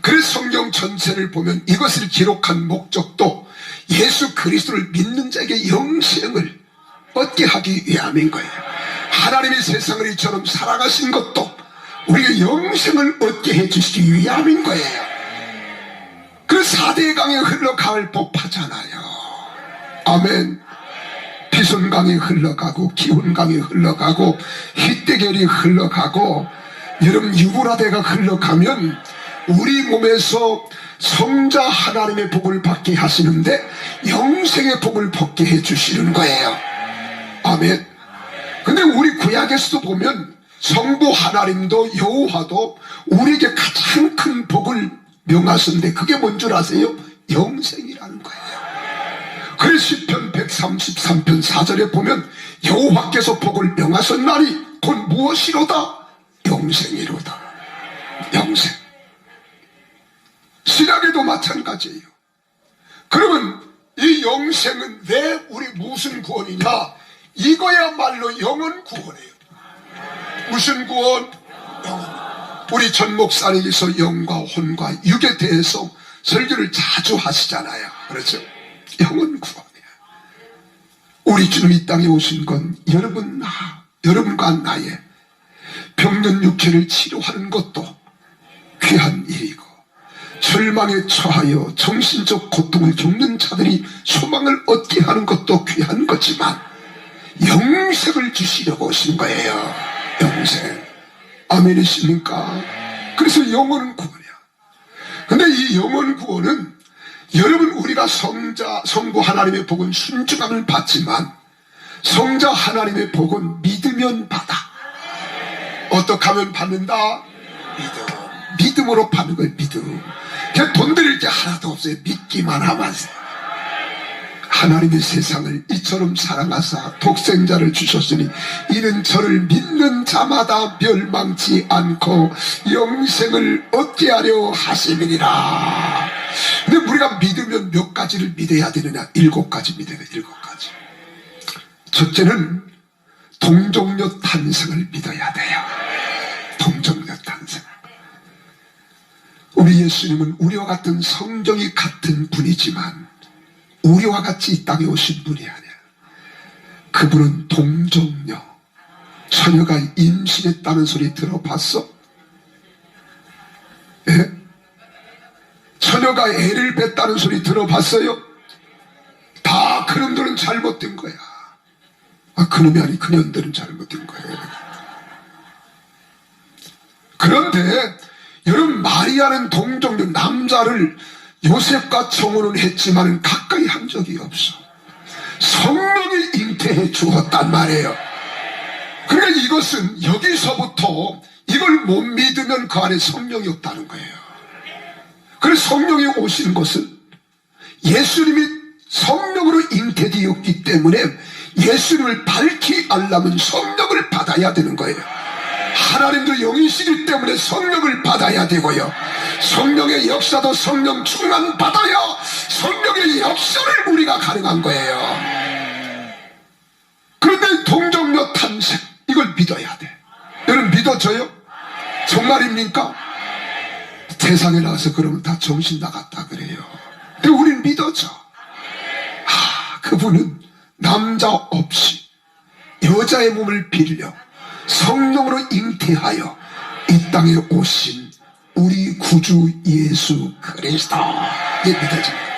그래서 성경 전체를 보면 이것을 기록한 목적도 예수 그리스도를 믿는 자에게 영생을 얻게 하기 위함인 거예요. 하나님이 세상을 이처럼 살아가신 것도 우리가 영생을 얻게 해주시기 위함인 거예요. 그 4대 강에 흘러갈 법하잖아요. 아멘. 비손강이 흘러가고 기운강이 흘러가고 희대결이 흘러가고 여러분 유브라데가 흘러가면 우리 몸에서 성자 하나님의 복을 받게 하시는데 영생의 복을 받게 해주시는 거예요. 아멘. 근데 우리 구약에서도 보면 성부 하나님도 여호와도 우리에게 가장 큰 복을 명하셨는데 그게 뭔 줄 아세요? 영생이라는 거예요. 그래서 시편 133편 4절에 보면 여호와께서 복을 명하셨나니 곧 무엇이로다? 영생이로다. 영생. 신약에도 마찬가지예요. 그러면 이 영생은 왜 우리 무슨 구원이냐? 이거야말로 영원 구원이에요. 무슨 구원? 영원. 우리 전 목사님께서 영과 혼과 육에 대해서 설교를 자주 하시잖아요. 그렇죠? 영원 구원이야. 우리 주님 이 땅에 오신 건 여러분과 나의 병든 육체를 치료하는 것도 귀한 일이고 절망에 처하여 정신적 고통을 겪는 자들이 소망을 얻게 하는 것도 귀한 거지만 영생을 주시려고 오신 거예요. 영생. 아멘이십니까? 그래서 영원 구원이야. 근데 이 영원 구원은 여러분 우리가 성부 하나님의 복은 순종함을 받지만 성자 하나님의 복은 믿으면 받아. 어떻게 하면 받는다? 믿음으로 받는 거예요. 믿음. 그냥 돈 드릴 게 하나도 없어요. 믿기만 하면. 하나님의 세상을 이처럼 사랑하사 독생자를 주셨으니 이는 저를 믿는 자마다 멸망치 않고 영생을 얻게 하려 하심이니라. 근데 우리가 믿으면 몇 가지를 믿어야 되느냐? 7가지 믿어야 돼. 7가지. 첫째는 동정녀 탄생을 믿어야 돼요. 동정녀 탄생. 우리 예수님은 우리와 같은 성정이 같은 분이지만 우리와 같이 이 땅에 오신 분이 아니야. 그분은 동정녀, 처녀가 임신했다는 소리 들어봤어? 예? 처녀가 애를 뱄다는 소리 들어봤어요? 다 그놈들은 잘못된 거야. 그놈이 아니 그년들은 잘못된 거예요. 그런데 여러분, 마리아는 동정녀 남자를 요셉과 청혼을 했지만 가까이 한 적이 없어. 성령이 잉태해 주었단 말이에요. 그러니까 이것은 여기서부터 이걸 못 믿으면 그 안에 성령이 없다는 거예요. 그래서 성령이 오시는 것은 예수님이 성령으로 잉태되었기 때문에 예수님을 밝히 알려면 성령을 받아야 되는 거예요. 하나님도 영이시기 때문에 성령을 받아야 되고요, 성령의 역사도 성령 충만 받아야 성령의 역사를 우리가 가능한 거예요. 그런데 동정녀 탄생, 이걸 믿어야 돼. 여러분 믿어져요? 정말입니까? 세상에 나와서 그러면 다 정신 나갔다 그래요. 근데 우린 믿어져. 그분은 남자 없이 여자의 몸을 빌려 성령으로 잉태하여 이 땅에 오신 우리 구주 예수 그리스도, 이게 믿어집니다.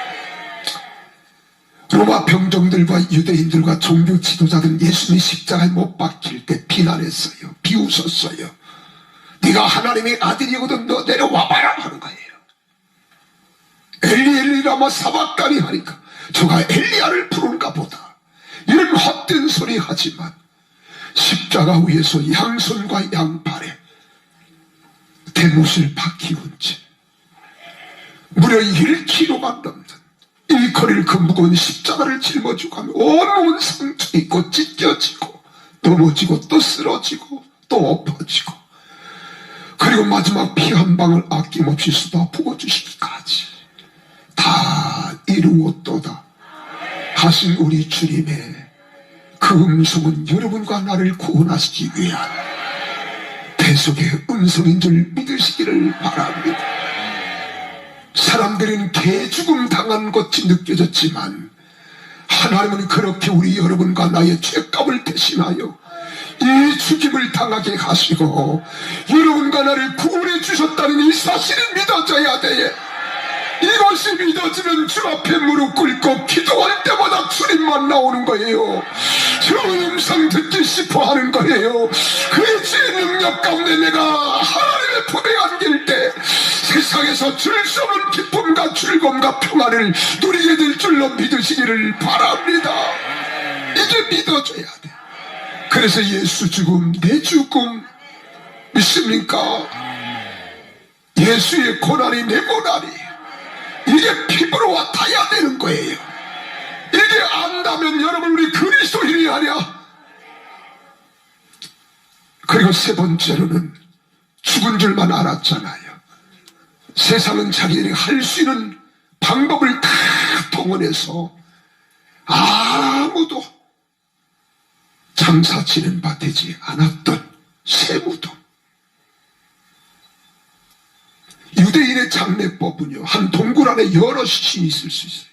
로마 병정들과 유대인들과 종교 지도자들은 예수님이 십자가에 못 박힐 때 비난했어요. 비웃었어요. 네가 하나님의 아들이거든 너 내려와봐라 하는 거예요. 엘리 엘리 라마 사박다니 하니까 저가 엘리야를 부르는가 보다, 이런 헛된 소리 하지만 십자가 위에서 양손과 양발에 대못을 박히운 채 무려 1kg가 넘는 일거리를 그 무거운 십자가를 짊어지고 하면 온몸은 상처 있고 찢겨지고 넘어지고 또 쓰러지고 또 엎어지고, 그리고 마지막 피 한 방울 아낌없이 쏟아 부어주시기까지 다 이루었도다 하신 우리 주님의 그 음성은 여러분과 나를 구원하시기 위한 대속의 음성인 줄 믿으시기를 바랍니다. 사람들은 개죽음 당한 것이 느껴졌지만 하나님은 그렇게 우리 여러분과 나의 죄값을 대신하여 이 죽임을 당하게 하시고 여러분과 나를 구원해 주셨다는 이 사실이 믿어져야 돼. 이것이 믿어지면 주 앞에 무릎 꿇고 기도할 때마다 주님만 나오는 거예요. 주 음성 듣기 싶어 하는 거예요. 그의 주의 능력 가운데 내가 하나님의 품에 안길 때 세상에서 줄 수 없는 기쁨과 즐거움과 평안을 누리게 될 줄로 믿으시기를 바랍니다. 이게 믿어져야 돼. 그래서 예수 죽음 내 죽음 믿습니까? 예수의 고난이 내 고난이, 이게 피부로 와닿아야 되는 거예요. 이게 안다면 여러분 우리 그리스도인이 아니야. 그리고 세 번째로는 죽은 줄만 알았잖아요. 세상은 자기들이 할 수 있는 방법을 다 동원해서 아무도 장사 진행받지 않았던 새 무덤. 유대인의 장례법은요, 한 동굴 안에 여러 시신이 있을 수 있어요.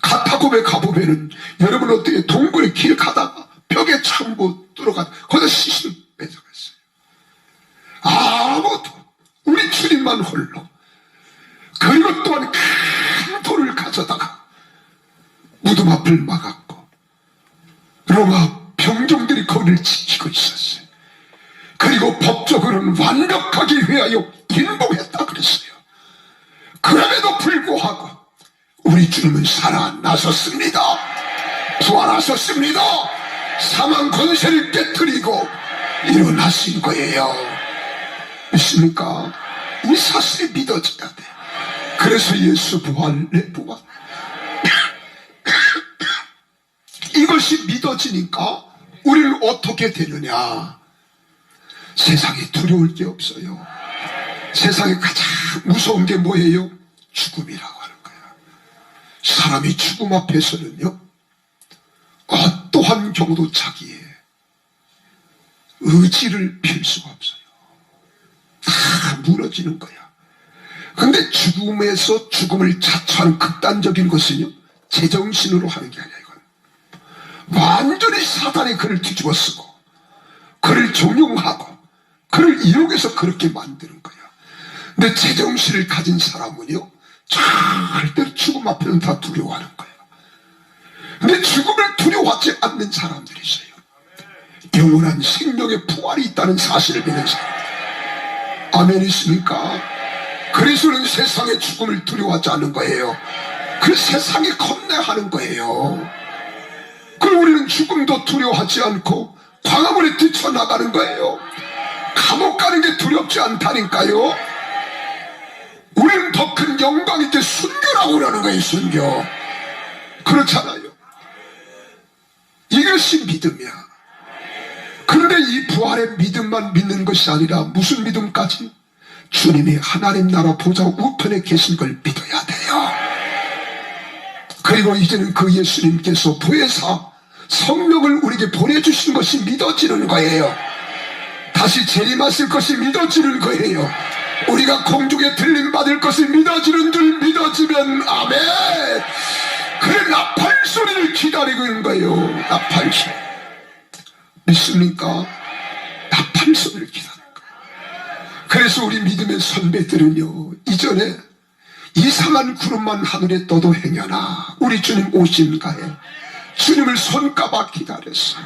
가타곰에 가보면은 여러분 어떻게 동굴에 길 가다가 벽에 창고 뚫어가 거기다 시신을 뺏어갔어요. 아무도, 우리 주님만 홀로. 그리고 또한 큰 돌을 가져다가 무덤 앞을 막았고 로마 병정들이 거기를 지키고 있었어요. 그리고 법적으로는 완벽하기 위하여 인봉했다 그랬어요. 그럼에도 불구하고 우리 주님은 살아나셨습니다. 부활하셨습니다. 사망 권세를 깨뜨리고 일어나신 거예요. 믿습니까? 이 사실이 믿어져야 돼. 그래서 예수 부활, 내 부활. 이것이 믿어지니까 우리는 어떻게 되느냐? 세상에 두려울 게 없어요. 세상에 가장 무서운 게 뭐예요? 죽음이라고 하는 거야. 사람이 죽음 앞에서는요, 어떠한 경우도 자기의 의지를 펼 수가 없어요. 다 무너지는 거야. 근데 죽음에서 죽음을 자처하는 극단적인 것은요, 제정신으로 하는 게 아니야. 이건 완전히 사단이 그를 뒤집어 쓰고 그를 종용하고 그를 이용해서 그렇게 만드는 거야. 근데 제정신을 가진 사람은요, 절대로 죽음 앞에는 다 두려워하는 거야. 근데 죽음을 두려워하지 않는 사람들이 있어요. 영원한 생명의 부활이 있다는 사실을 믿는 사람. 아멘 있습니까? 그리스도는 세상의 죽음을 두려워하지 않는 거예요. 그 세상에 겁내하는 거예요. 그리고 우리는 죽음도 두려워하지 않고 광화문에 뛰쳐나가는 거예요. 감옥 가는 게 두렵지 않다니까요. 우리는 더 큰 영광 있게 순교라고 그러는 거예요. 순교. 그렇잖아요. 이것이 믿음이야. 그런데 이 부활의 믿음만 믿는 것이 아니라 무슨 믿음까지? 주님이 하나님 나라 보좌 우편에 계신 걸 믿어야 돼요. 그리고 이제는 그 예수님께서 부회사 성령을 우리에게 보내주신 것이 믿어지는 거예요. 다시 재림하실 것이 믿어지는 거예요. 우리가 공중에 들림받을 것이 믿어지는 줄 믿어지면 아멘. 그래 나팔 소리를 기다리고 있는 거예요. 나팔 소리 믿습니까? 나팔 소리를 기다리는 거예요. 그래서 우리 믿음의 선배들은요, 이전에 이상한 구름만 하늘에 떠도 행여나 우리 주님 오신가에 주님을 손가락 기다렸어요.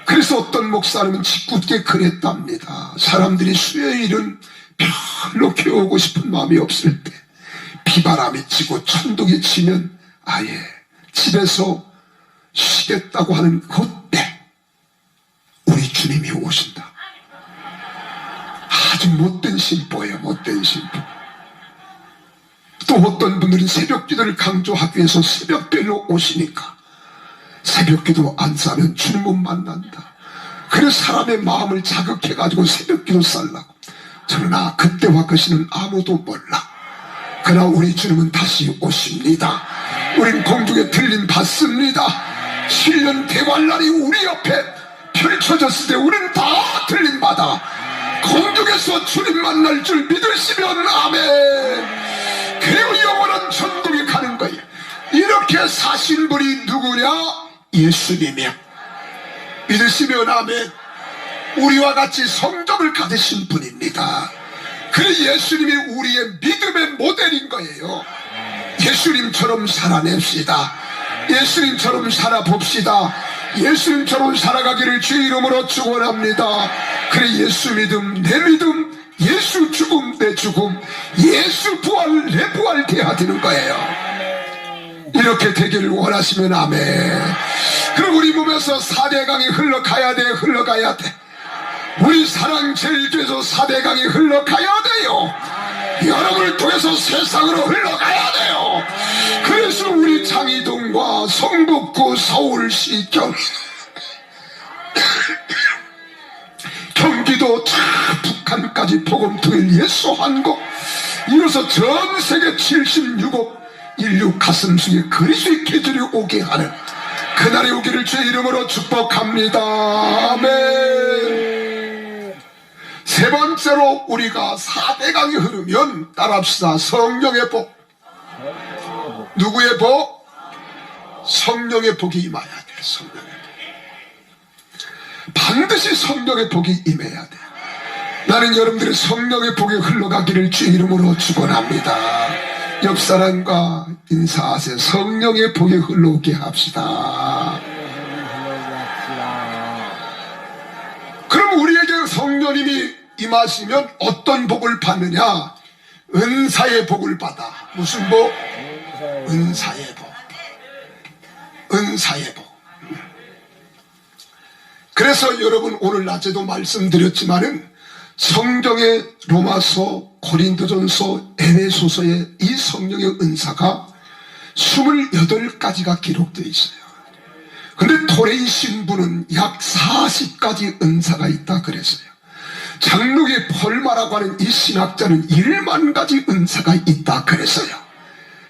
그래서 어떤 목사님은 짓궂게 그랬답니다. 사람들이 수요일은 별로 교오고 싶은 마음이 없을 때 비바람이 치고 천둥이 치면 아예 집에서 쉬겠다고 하는 그때 우리 주님이 오신다. 아주 못된 심보예요. 못된 심보. 또 어떤 분들은 새벽기도를 강조하기 위해서 새벽별로 오시니까 새벽기도 안 싸면 주님 못 만난다. 그래서 사람의 마음을 자극해가지고 새벽기도 살라고. 그러나 그때와 그 시는 아무도 몰라. 그러나 우리 주님은 다시 오십니다. 우린 공중에 들림 받습니다. 7년 대관날이 우리 옆에 펼쳐졌을 때 우린 다 들림 받아 공중에서 주님 만날 줄 믿으시면 아멘. 그리고 영원한 천국에 가는 거예요. 이렇게 사신 분이 누구냐? 예수님이야. 믿으시면 아멘. 우리와 같이 성정을 가지신 분입니다. 그래 예수님이 우리의 믿음의 모델인 거예요. 예수님처럼 살아냅시다. 예수님처럼 살아봅시다. 예수님처럼 살아가기를 주 이름으로 축원합니다. 그래 예수 믿음 내 믿음, 예수 죽음 내 죽음, 예수 부활 내 부활 돼야 되는 거예요. 이렇게 되기를 원하시면 아멘. 그럼 우리 몸에서 4대강이 흘러가야 돼. 흘러가야 돼. 우리 사랑제일교회에서 4대강이 흘러가야 돼요. 여러분을 통해서 세상으로 흘러가야 돼요. 그래서 우리 장이동과 성북구, 서울시, 경기도 북한까지 복음통일 예수한국 이로써 전세계 76억 인류 가슴속에 그리스도의 계절이 오게 하는 그날이 오기를 주의 이름으로 축복합니다. 아멘. 세 번째로 우리가 4대강이 흐르면 따라합시다. 성령의 복. 누구의 복? 성령의 복이 임해야 돼. 성령의 복. 반드시 성령의 복이 임해야 돼. 나는 여러분들의 성령의 복이 흘러가기를 주의 이름으로 축원합니다. 옆 사람과 인사하세요. 성령의 복이 흘러오게 합시다. 그럼 우리에게 성령님이 임하시면 어떤 복을 받느냐? 은사의 복을 받아. 무슨 복? 은사의 복. 은사의 복. 그래서 여러분 오늘 낮에도 말씀드렸지만은 성경의 로마서, 고린도전서, 에베소서에 이 성령의 은사가 28가지가 기록되어 있어요. 근데 토레이 신부는 약 40가지 은사가 있다 그랬어요. 장로의 폴마라고 하는 이 신학자는 1만 가지 은사가 있다 그랬어요.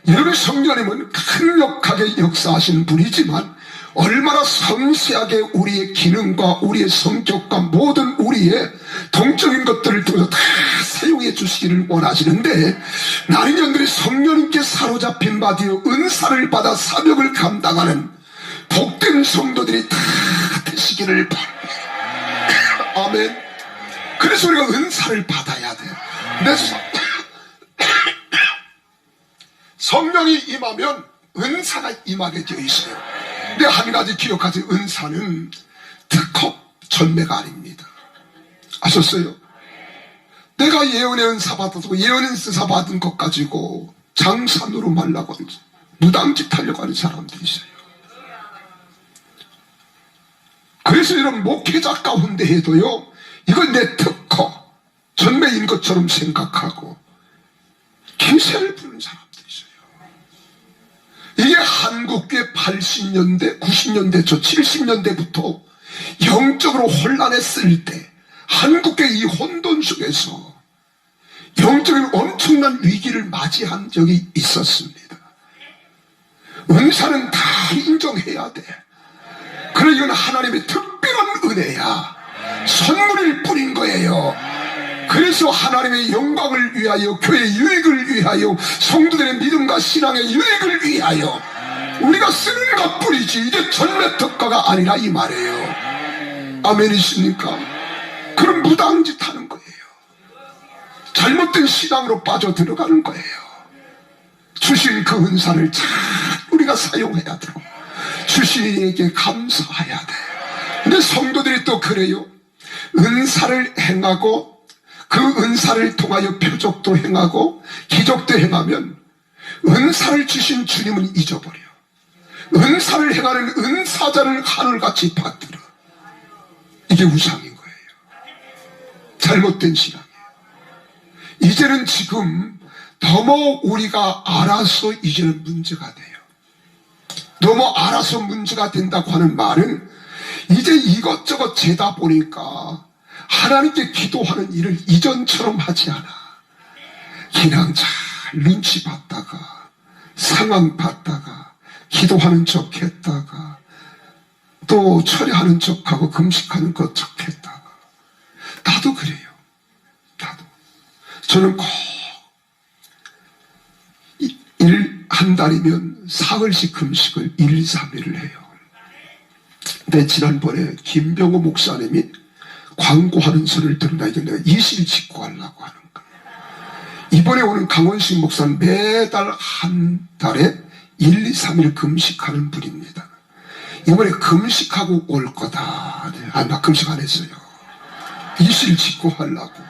여러분 성령님은 강력하게 역사하신 분이지만 얼마나 섬세하게 우리의 기능과 우리의 성격과 모든 우리의 동적인 것들을 통해서 다 사용해 주시기를 원하시는데 나는 여러분들이 성령님께 사로잡힌 바 되어 은사를 받아 사명을 감당하는 복된 성도들이 다 되시기를 바랍니다. 아멘. 그래서 우리가 은사를 받아야 돼. 근데 성령이 임하면 은사가 임하게 되어 있어요. 근데 한 가지 기억하세요. 은사는 특허 전매가 아닙니다. 아셨어요? 내가 예언의 은사 받아서 예언의 은사 받은 것 가지고 장산으로 말라고 하는 무당짓 하려고 하는 사람들이 있어요. 그래서 이런 목회자 가운데 해도요, 이건 내 특허 전매인 것처럼 생각하고 기세를 부는 사람들이 있어요. 이게 한국교회 80년대 90년대 저 70년대부터 영적으로 혼란했을 때 한국교회 이 혼돈 속에서 영적인 엄청난 위기를 맞이한 적이 있었습니다. 은사는 다 인정해야 돼. 그래, 이건 하나님의 특별한 은혜야. 선물일 뿐인 거예요. 그래서 하나님의 영광을 위하여, 교회의 유익을 위하여, 성도들의 믿음과 신앙의 유익을 위하여 우리가 쓰는 것뿐이지 이게 전매 특가가 아니라 이 말이에요. 아멘이십니까? 그런 무당짓 하는 거예요. 잘못된 신앙으로 빠져 들어가는 거예요. 주신 그 은사를 잘 우리가 사용해야 되고 주신에게 감사해야 돼. 근데 성도들이 또 그래요. 은사를 행하고 그 은사를 통하여 표적도 행하고 기적도 행하면 은사를 주신 주님은 잊어버려. 은사를 행하는 은사자를 하늘같이 받들어. 이게 우상인 거예요. 잘못된 신앙이에요. 이제는 지금 너무 우리가 알아서 이제는 문제가 돼요. 너무 알아서 문제가 된다고 하는 말은 이제 이것저것 재다 보니까 하나님께 기도하는 일을 이전처럼 하지 않아. 그냥 잘 눈치 봤다가 상황 봤다가 기도하는 척 했다가 또 철회하는 척하고 금식하는 것 척 했다가. 나도 그래요. 나도. 저는 꼭 한 달이면 사흘씩 금식을 1, 3일을 해요. 근데 지난번에 김병호 목사님이 광고하는 소리를 들으나 이제 내가 20일 짓고 가려고 하는 거예요. 이번에 오는 강원식 목사는 매달 한 달에 1, 2, 3일 금식하는 분입니다. 이번에 금식하고 올 거다. 나 금식 안 했어요. 20일 짓고 하려고.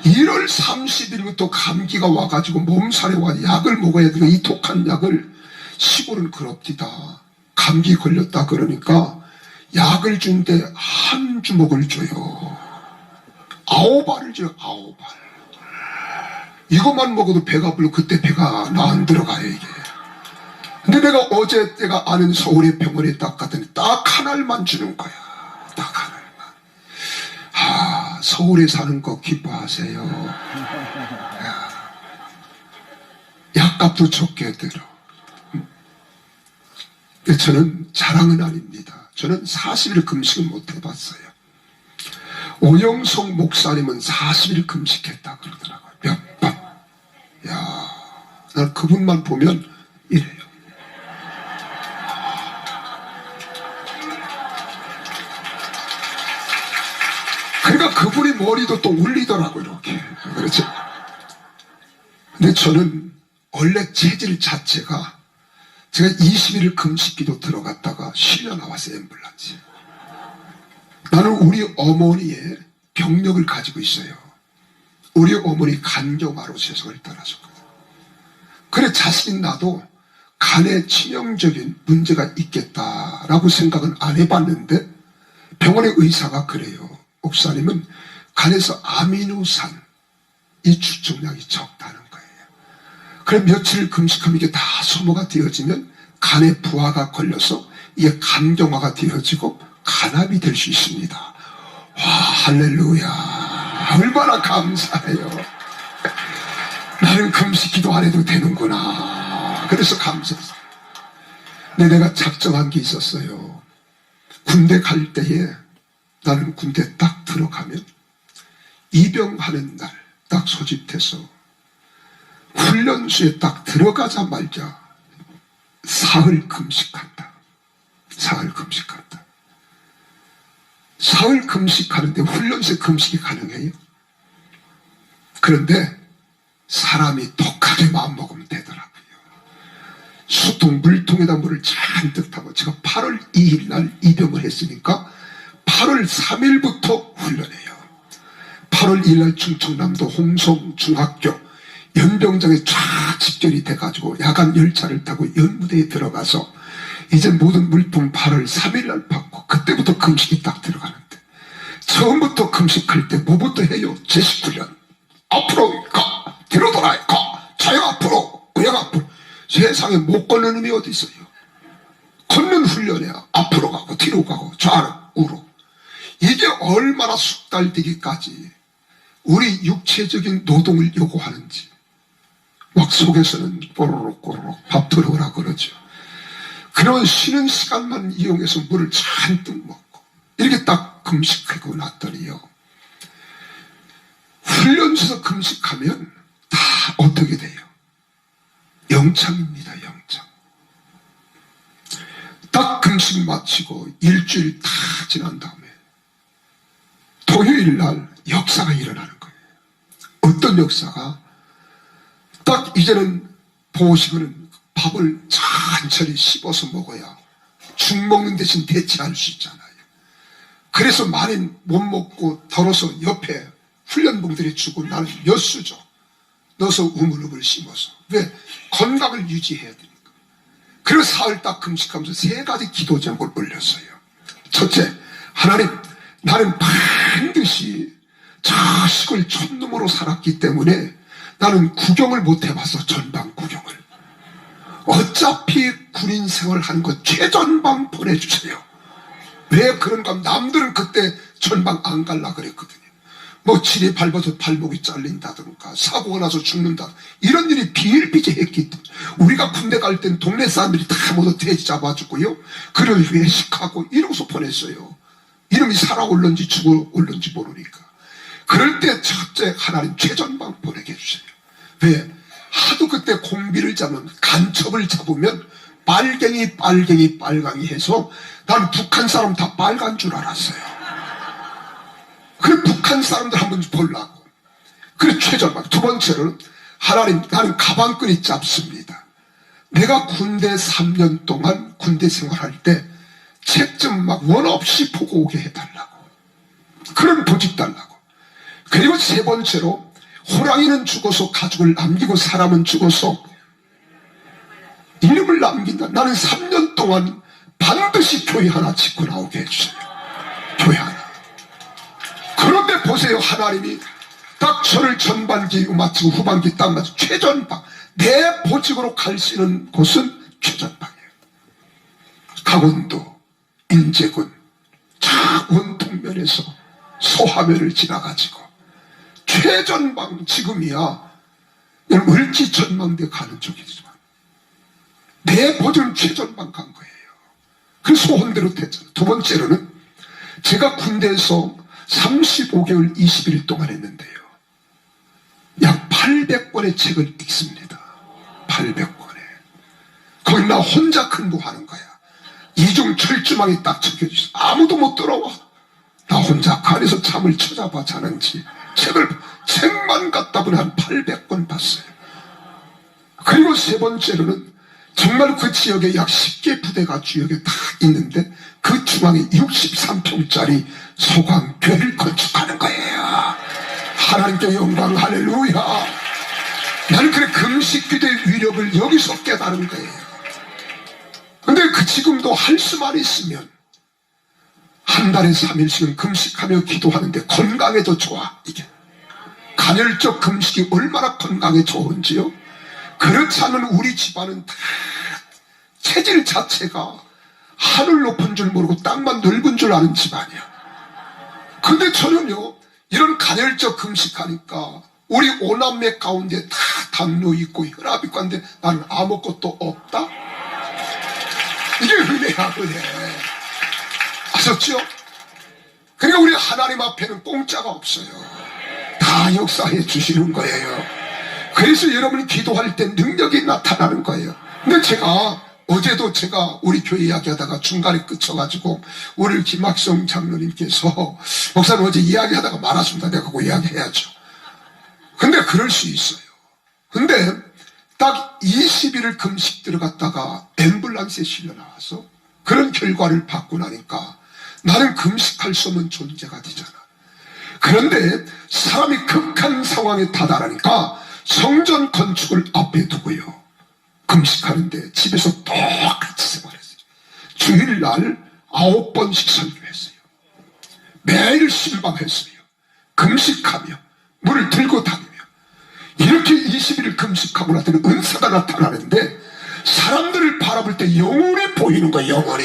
1월 30일부터 감기가 와가지고 몸살에 와 약을 먹어야 되고 이 독한 약을 시골은 그럽디다. 감기 걸렸다 그러니까 약을 준데 한 주먹을 줘요. 9알을 줘요. 9알. 이것만 먹어도 배가 불러. 그때 배가 나 안 들어가요 이게. 근데 내가 어제 내가 아는 서울의 병원에 딱 갔더니 딱 한 알만 주는 거야. 딱 한 알만. 서울에 사는 거 기뻐하세요. 약값도 적게 들어. 저는 자랑은 아닙니다. 저는 40일 금식을 못 해봤어요. 오영석 목사님은 40일 금식했다 그러더라고요. 몇 번. 야, 난 그분만 보면 이래요. 그러니까 그분이 머리도 또 울리더라고요, 이렇게. 그렇죠. 근데 저는 원래 체질 자체가 제가 20일 금식기도 들어갔다가 실려 나왔어요, 앰뷸런스. 나는 우리 어머니의 병력을 가지고 있어요. 우리 어머니 간경화로 세상을 떠나셨거든요. 그래 자신 나도 간에 치명적인 문제가 있겠다라고 생각은 안 해봤는데 병원의 의사가 그래요. 목사님은 간에서 아미노산 이 추정량이 적다는 거예요. 그래 며칠 금식하면 이게 다 소모가 되어지면 간에 부하가 걸려서 이게 간경화가 되어지고 간암이 될 수 있습니다. 와, 할렐루야. 얼마나 감사해요. 나는 금식 기도 안 해도 되는구나. 그래서 감사했어요. 근데 내가 작정한 게 있었어요. 군대 갈 때에 나는 군대 딱 들어가면 입영하는 날 딱 소집돼서 훈련소에 딱 들어가자마자 사흘 금식한다. 사흘 금식한다. 사흘 금식하는데 훈련소에 금식이 가능해요? 그런데 사람이 독하게 마음먹으면 되더라고요. 수통 물통에다 물을 잔뜩 타고, 제가 8월 2일 날 입영을 했으니까 8월 3일부터 훈련해요. 8월 2일 날 충청남도 홍성 중학교 연병장에 쫙 집결이 돼가지고 야간 열차를 타고 연무대에 들어가서 이제 모든 물통 8월 3일 날 받고, 그때부터 금식이 딱 들어가는데, 처음부터 금식할 때 뭐부터 해요? 제식훈련. 앞으로 가, 뒤로 돌아야 가, 좌영 앞으로, 우영 앞으로. 세상에 못 걷는 놈이 어디 있어요? 걷는 훈련이야. 앞으로 가고 뒤로 가고 좌우로. 이게 얼마나 숙달되기까지 우리 육체적인 노동을 요구하는지. 막 속에서는 꼬르륵 꼬르륵 밥 들어오라 그러죠. 그런 쉬는 시간만 이용해서 물을 잔뜩 먹고 이렇게 딱 금식하고 났더니요, 훈련소에서 금식하면 다 어떻게 돼요? 영창입니다. 영창. 딱 금식 마치고 일주일 다 지난 다음에 토요일 날 역사가 일어나는 거예요. 어떤 역사가? 딱 이제는 보시고는 밥을 천천히 씹어서 먹어야 죽 먹는 대신 대체할 수 있잖아요. 그래서 많이 못 먹고 덜어서 옆에 훈련봉들이 주고 나는 몇 수저 넣어서 우물우물 씹어서. 왜? 건강을 유지해야 되니까. 그래서 사흘 딱 금식하면서 3가지 기도 제목을 올렸어요. 첫째, 하나님, 나는 반드시 자식을 촌놈으로 살았기 때문에 나는 구경을 못 해봤어. 전방 구경을. 어차피 군인 생활하는 거 최전방 보내주세요. 왜 그런가 하면 남들은 그때 전방 안 갈라 그랬거든요. 뭐 지뢰 밟아서 발목이 잘린다든가 사고가 나서 죽는다, 이런 일이 비일비재했기 때문에 우리가 군대 갈 땐 동네 사람들이 다 모두 돼지 잡아주고요, 그를 회식하고 이러고서 보냈어요. 이름이 살아올는지 죽어올는지 모르니까. 그럴 때 첫째, 하나님 최전방 보내게 해주세요. 왜? 하도 그때 공비를 잡으면, 간첩을 잡으면 빨갱이 빨강이 해서 난 북한 사람 다 빨간 줄 알았어요. 그래 북한 사람들 한번 보려고. 그래 최전방. 두 번째로는 하나님, 나는 가방끈이 짧습니다. 내가 군대 3년 동안 군대 생활할 때 책 좀 막 원 없이 보고 오게 해달라고. 그런 보직 달라고. 그리고 세 번째로, 호랑이는 죽어서 가죽을 남기고 사람은 죽어서 이름을 남긴다. 나는 3년 동안 반드시 교회 하나 짓고 나오게 해주세요. 교회 하나. 그런데 보세요, 하나님이 딱 저를 전반기 마치고 후반기 딱 마치고 최전방, 내 보직으로 갈 수 있는 곳은 최전방이에요. 강원도 인제군 원통면에서 소화면을 지나가지고 최전방, 지금이야 을지 전망대 가는 쪽이지만 내 보직은 최전방 간 거예요. 그래서 소원대로 됐잖아요. 두 번째로는 제가 군대에서 35개월 20일 동안 했는데요, 약 800권의 책을 읽습니다. 800권에. 거기 나 혼자 근무하는 거야. 이중 철조망이 딱 적혀있어. 아무도 못 들어와. 나 혼자 간에서 잠을 쳐잡아 자는지 책만 갖다 보니 한 800권 봤어요. 그리고 세 번째로는 정말 그 지역에 약 10개 부대가 지역에 다 있는데 그 중앙에 63평짜리 소강교회를 건축하는 거예요. 하나님께 영광, 할렐루야. 나는 그래 금식기도의 위력을 여기서 깨달은 거예요. 근데 지금도 할 수만 있으면 한 달에 3일씩은 금식하며 기도하는데 건강에 더 좋아. 이게 간헐적 금식이 얼마나 건강에 좋은지요. 그렇지 않은 우리 집안은 다 체질 자체가 하늘 높은 줄 모르고 땅만 넓은 줄 아는 집안이야. 근데 저는요, 이런 간헐적 금식하니까 우리 오남매 가운데 다 당뇨 있고 혈압 있고 한데 나는 아무것도 없다? 이게 은혜야, 은혜. 아셨죠? 그러니까 우리 하나님 앞에는 공짜가 없어요. 다 역사해 주시는 거예요. 그래서 여러분이 기도할 때 능력이 나타나는 거예요. 근데 제가 어제도 제가 우리 교회 이야기하다가 중간에 끝쳐가지고 오늘 김학성 장로님께서 목사님 어제 이야기하다가 말았습니다. 내가 그거 이야기해야죠. 근데 그럴 수 있어요. 근데 딱 20일을 금식 들어갔다가 앰뷸런스에 실려 나와서 그런 결과를 받고 나니까 나는 금식할 수 없는 존재가 되잖아. 그런데 사람이 극한 상황에 다다르니까 성전 건축을 앞에 두고요. 금식하는데 집에서 똑같이 생활했어요. 주일날 9번씩 설교했어요. 매일 신방했어요. 금식하며 물을 들고 다니며 이렇게 20일을 금식하고 나더니 은사가 나타나는데 사람들을 바라볼 때 영혼이 보이는 거예요. 영혼이.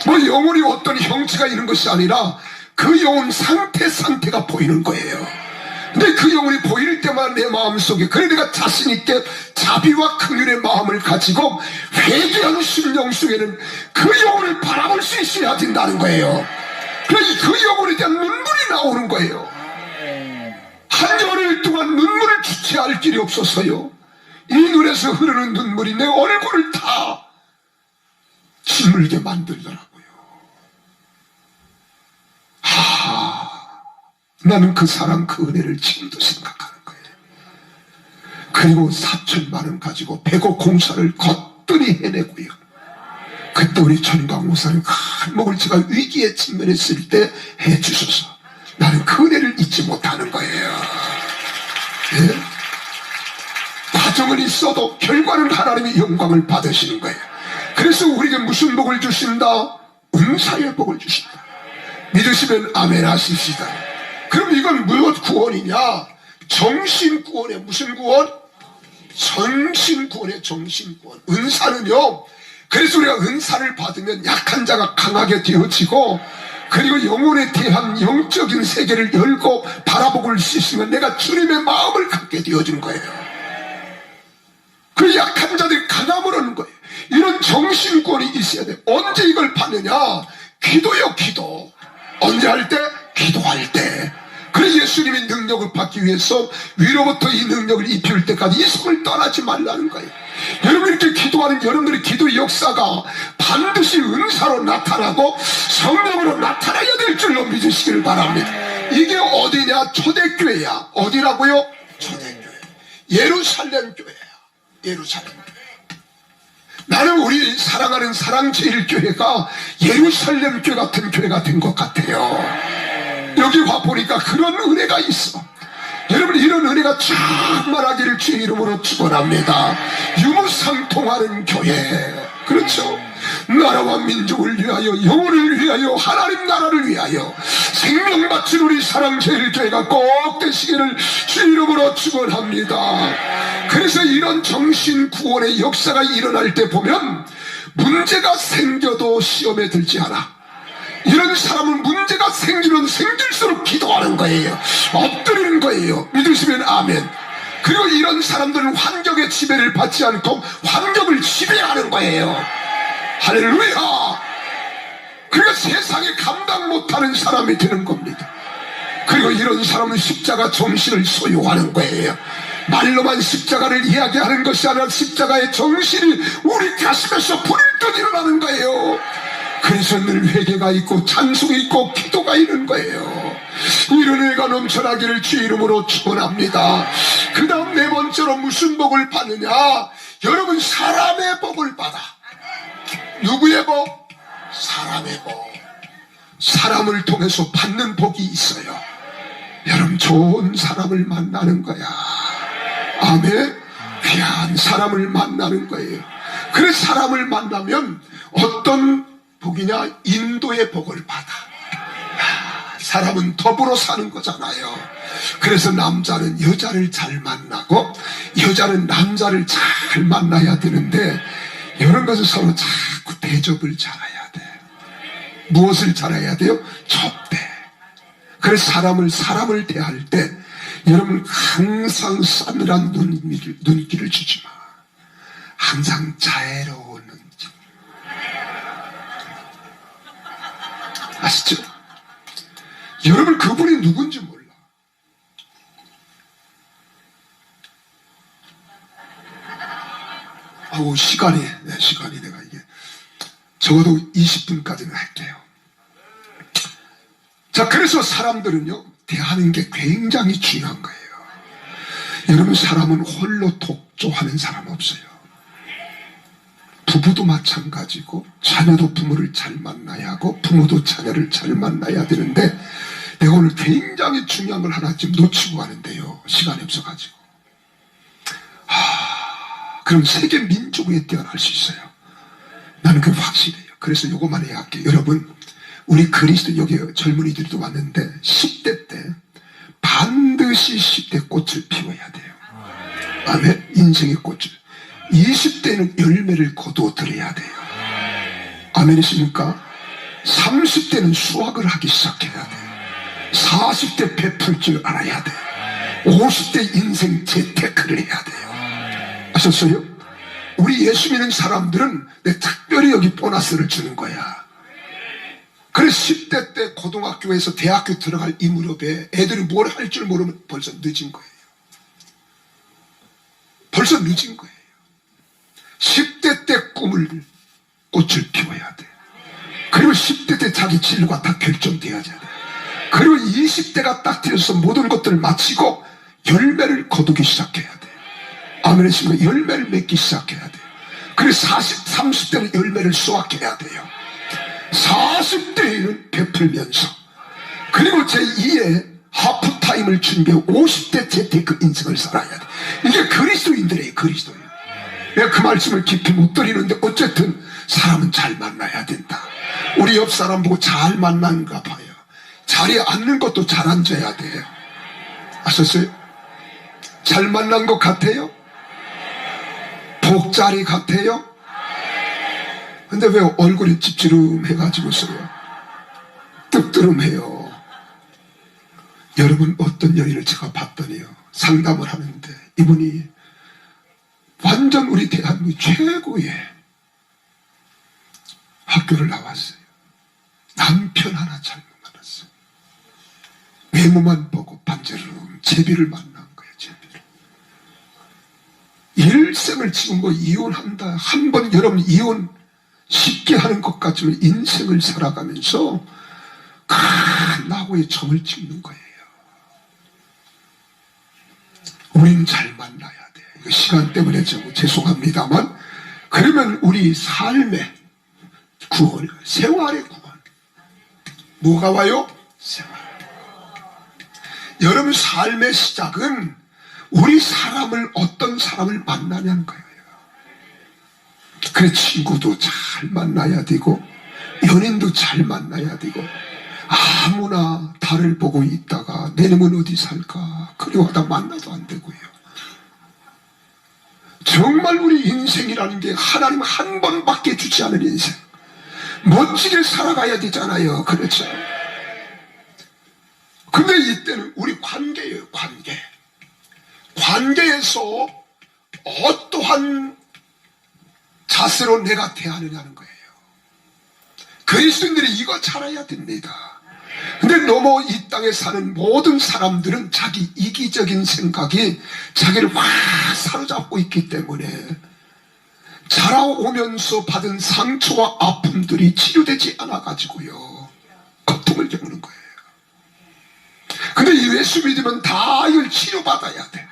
뭐 영혼이 어떤 형체가 있는 것이 아니라 그 영혼 상태가 보이는 거예요. 근데 그 영혼이 보일 때마다 내 마음속에 그래 내가 자신있게 자비와 긍휼의 마음을 가지고 회개하는 심령 속에는 그 영혼을 바라볼 수 있어야 된다는 거예요. 그래서 그 영혼에 대한 눈물이 나오는 거예요. 한 열흘 동안 눈물을 주체할 길이 없어서요. 이 눈에서 흐르는 눈물이 내 얼굴을 다 짓물게 만들더라고요. 나는 그 사랑 그 은혜를 지금도 생각하는 거예요. 그리고 4천만 원 가지고 배고 공사를 거뜬히 해내고요. 그때 우리 전광 목사님 큰 목을 제가 위기에 직면했을 때 해주셔서 나는 그 은혜를 잊지 못하는 거예요. 예? 과정은 있어도 결과는 하나님의 영광을 받으시는 거예요. 그래서 우리에게 무슨 복을 주신다? 은사의 복을 주신다. 믿으시면 아멘 하십시다. 그럼 이건 무엇 구원이냐? 정신 구원에 무슨 구원? 정신 구원에 정신 구원. 은사는요. 그래서 우리가 은사를 받으면 약한 자가 강하게 되어지고 그리고 영혼에 대한 영적인 세계를 열고 바라보고 수 있으면 내가 주님의 마음을 갖게 되어지는 거예요. 그 약한 자들이 강함을 얻는 거예요. 이런 정신 구원이 있어야 돼요. 언제 이걸 받느냐? 기도요, 기도. 언제 할 때? 기도할 때. 그래서 예수님의 능력을 받기 위해서 위로부터 이 능력을 입힐 때까지 이 손을 떠나지 말라는 거예요. 여러분 이렇게 기도하는 여러분들의 기도 역사가 반드시 은사로 나타나고 성령으로 나타나야 될 줄로 믿으시기를 바랍니다. 이게 어디냐? 초대교회야. 어디라고요? 초대교회. 예루살렘 교회야. 예루살렘 교회. 나는 우리 사랑하는 사랑제일교회가 예루살렘 교회 같은 교회가 된 것 같아요. 여기 와보니까 그런 은혜가 있어. 여러분 이런 은혜가 충만하기를 주의 이름으로 축원합니다. 유무상통하는 교회. 그렇죠. 나라와 민족을 위하여 영혼을 위하여 하나님 나라를 위하여 생명 바친 우리 사랑제일교회가 꼭 되시기를 주의 이름으로 축원합니다. 그래서 이런 정신구원의 역사가 일어날 때 보면 문제가 생겨도 시험에 들지 않아. 이런 사람은 문제가 생기면 생길수록 기도하는 거예요. 엎드리는 거예요. 믿으시면 아멘. 그리고 이런 사람들은 환경의 지배를 받지 않고 환경을 지배하는 거예요. 할렐루야. 그러니까 세상에 감당 못하는 사람이 되는 겁니다. 그리고 이런 사람은 십자가 정신을 소유하는 거예요. 말로만 십자가를 이야기하는 것이 아니라 십자가의 정신이 우리 가슴에서 불을 듯 일어나는 거예요. 그래서 늘 회개가 있고 찬송이 있고 기도가 있는 거예요. 이런 은혜가 넘쳐나기를 주의 이름으로 축원합니다. 그 다음 네 번째로 무슨 복을 받느냐? 여러분 사람의 복을 받아. 누구의 복? 사람의 복. 사람을 통해서 받는 복이 있어요. 여러분 좋은 사람을 만나는 거야. 아멘. 귀한 사람을 만나는 거예요. 그래서 사람을 만나면 어떤 복이냐? 인도의 복을 받아. 사람은 더불어 사는 거잖아요. 그래서 남자는 여자를 잘 만나고 여자는 남자를 잘 만나야 되는데 이런 것은 서로 자꾸 대접을 잘해야 돼. 무엇을 잘해야 돼요? 접대. 그래서 사람을 대할 때 여러분 항상 싸늘한 눈길을 주지 마. 항상 자애로운 눈길. 아시죠? 여러분 그분이 누군지 몰라. 아우, 시간이 내가 이게 적어도 20분까지는 할게요. 자, 그래서 사람들은요, 대하는 게 굉장히 중요한 거예요. 여러분, 사람은 홀로 독조하는 사람 없어요. 부부도 마찬가지고, 자녀도 부모를 잘 만나야 하고, 부모도 자녀를 잘 만나야 되는데, 내가 오늘 굉장히 중요한 걸 하나 지금 놓치고 가는데요. 시간이 없어가지고. 그럼 세계 민족에 뛰어날 수 있어요. 나는 그게 확실해요. 그래서 요것만 해야 할게요. 여러분, 우리 그리스도 여기 젊은이들도 왔는데 10대 때 반드시 10대 꽃을 피워야 돼요. 아멘. 인생의 꽃을. 20대는 열매를 거두어들여야 돼요. 아멘이십니까? 30대는 수확을 하기 시작해야 돼요. 40대 베풀 줄 알아야 돼요. 50대 인생 재테크를 해야 돼요. 아셨어요? 우리 예수 믿는 사람들은 내 특별히 여기 보너스를 주는 거야. 그래서 10대 때 고등학교에서 대학교 들어갈 이 무렵에 애들이 뭘 할 줄 모르면 벌써 늦은 거예요. 벌써 늦은 거예요. 10대 때 꽃을 피워야 돼. 그리고 10대 때 자기 진로가 다 결정돼야 돼. 그리고 20대가 딱 되어서 모든 것들을 마치고 열매를 거두기 시작해야 돼. 아멘. 했으면 열매를 맺기 시작해야 돼요. 그래서 30대는 열매를 수확해야 돼요. 40대에는 베풀면서, 그리고 제2의 하프타임을 준비해 50대 재테크 인생을 살아야 돼. 이게 그리스도인들이에요. 그리스도인. 내가 그 말씀을 깊이 못 드리는데 어쨌든 사람은 잘 만나야 된다. 우리 옆 사람 보고 잘 만난가 봐요. 자리에 앉는 것도 잘 앉아야 돼요. 아셨어요? 잘 만난 것 같아요? 복자리 같아요? 근데 왜 얼굴이 찝찝해가지고서요? 뜨뜨름해요. 여러분, 어떤 여인을 제가 봤더니요, 상담을 하는데 이분이 완전 우리 대한민국 최고의 학교를 나왔어요. 남편 하나 잘못 만났어요. 외모만 보고 반지름 제비를 만난 거예요. 제비를. 일생을 지금 뭐 이혼한다, 한 번 여러분 이혼 쉽게 하는 것 같지만 인생을 살아가면서 큰 낙오에 점을 찍는 거예요. 우린 잘 만나야 돼. 이거 시간 때문에 좀 죄송합니다만, 그러면 우리 삶의 구원, 생활의 구원. 뭐가 와요? 생활. 여러분, 삶의 시작은 우리 사람을, 어떤 사람을 만나냐는 거예요. 그래, 친구도 잘 만나야 되고 연인도 잘 만나야 되고, 아무나 달을 보고 있다가 내 놈은 어디 살까 그리워하다 만나도 안 되고요. 정말 우리 인생이라는 게 하나님 한 번밖에 주지 않은 인생, 멋지게 살아가야 되잖아요. 그렇죠? 근데 이때는 우리 관계예요. 관계에서 어떠한 자세로 내가 대하느냐는 거예요. 그리스도인들이 이거 잘 알아야 됩니다. 근데 너무 이 땅에 사는 모든 사람들은 자기 이기적인 생각이 자기를 확 사로잡고 있기 때문에 자라오면서 받은 상처와 아픔들이 치료되지 않아가지고요, 고통을 겪는 거예요. 근데 예수 믿으면 다 이걸 치료받아야 돼.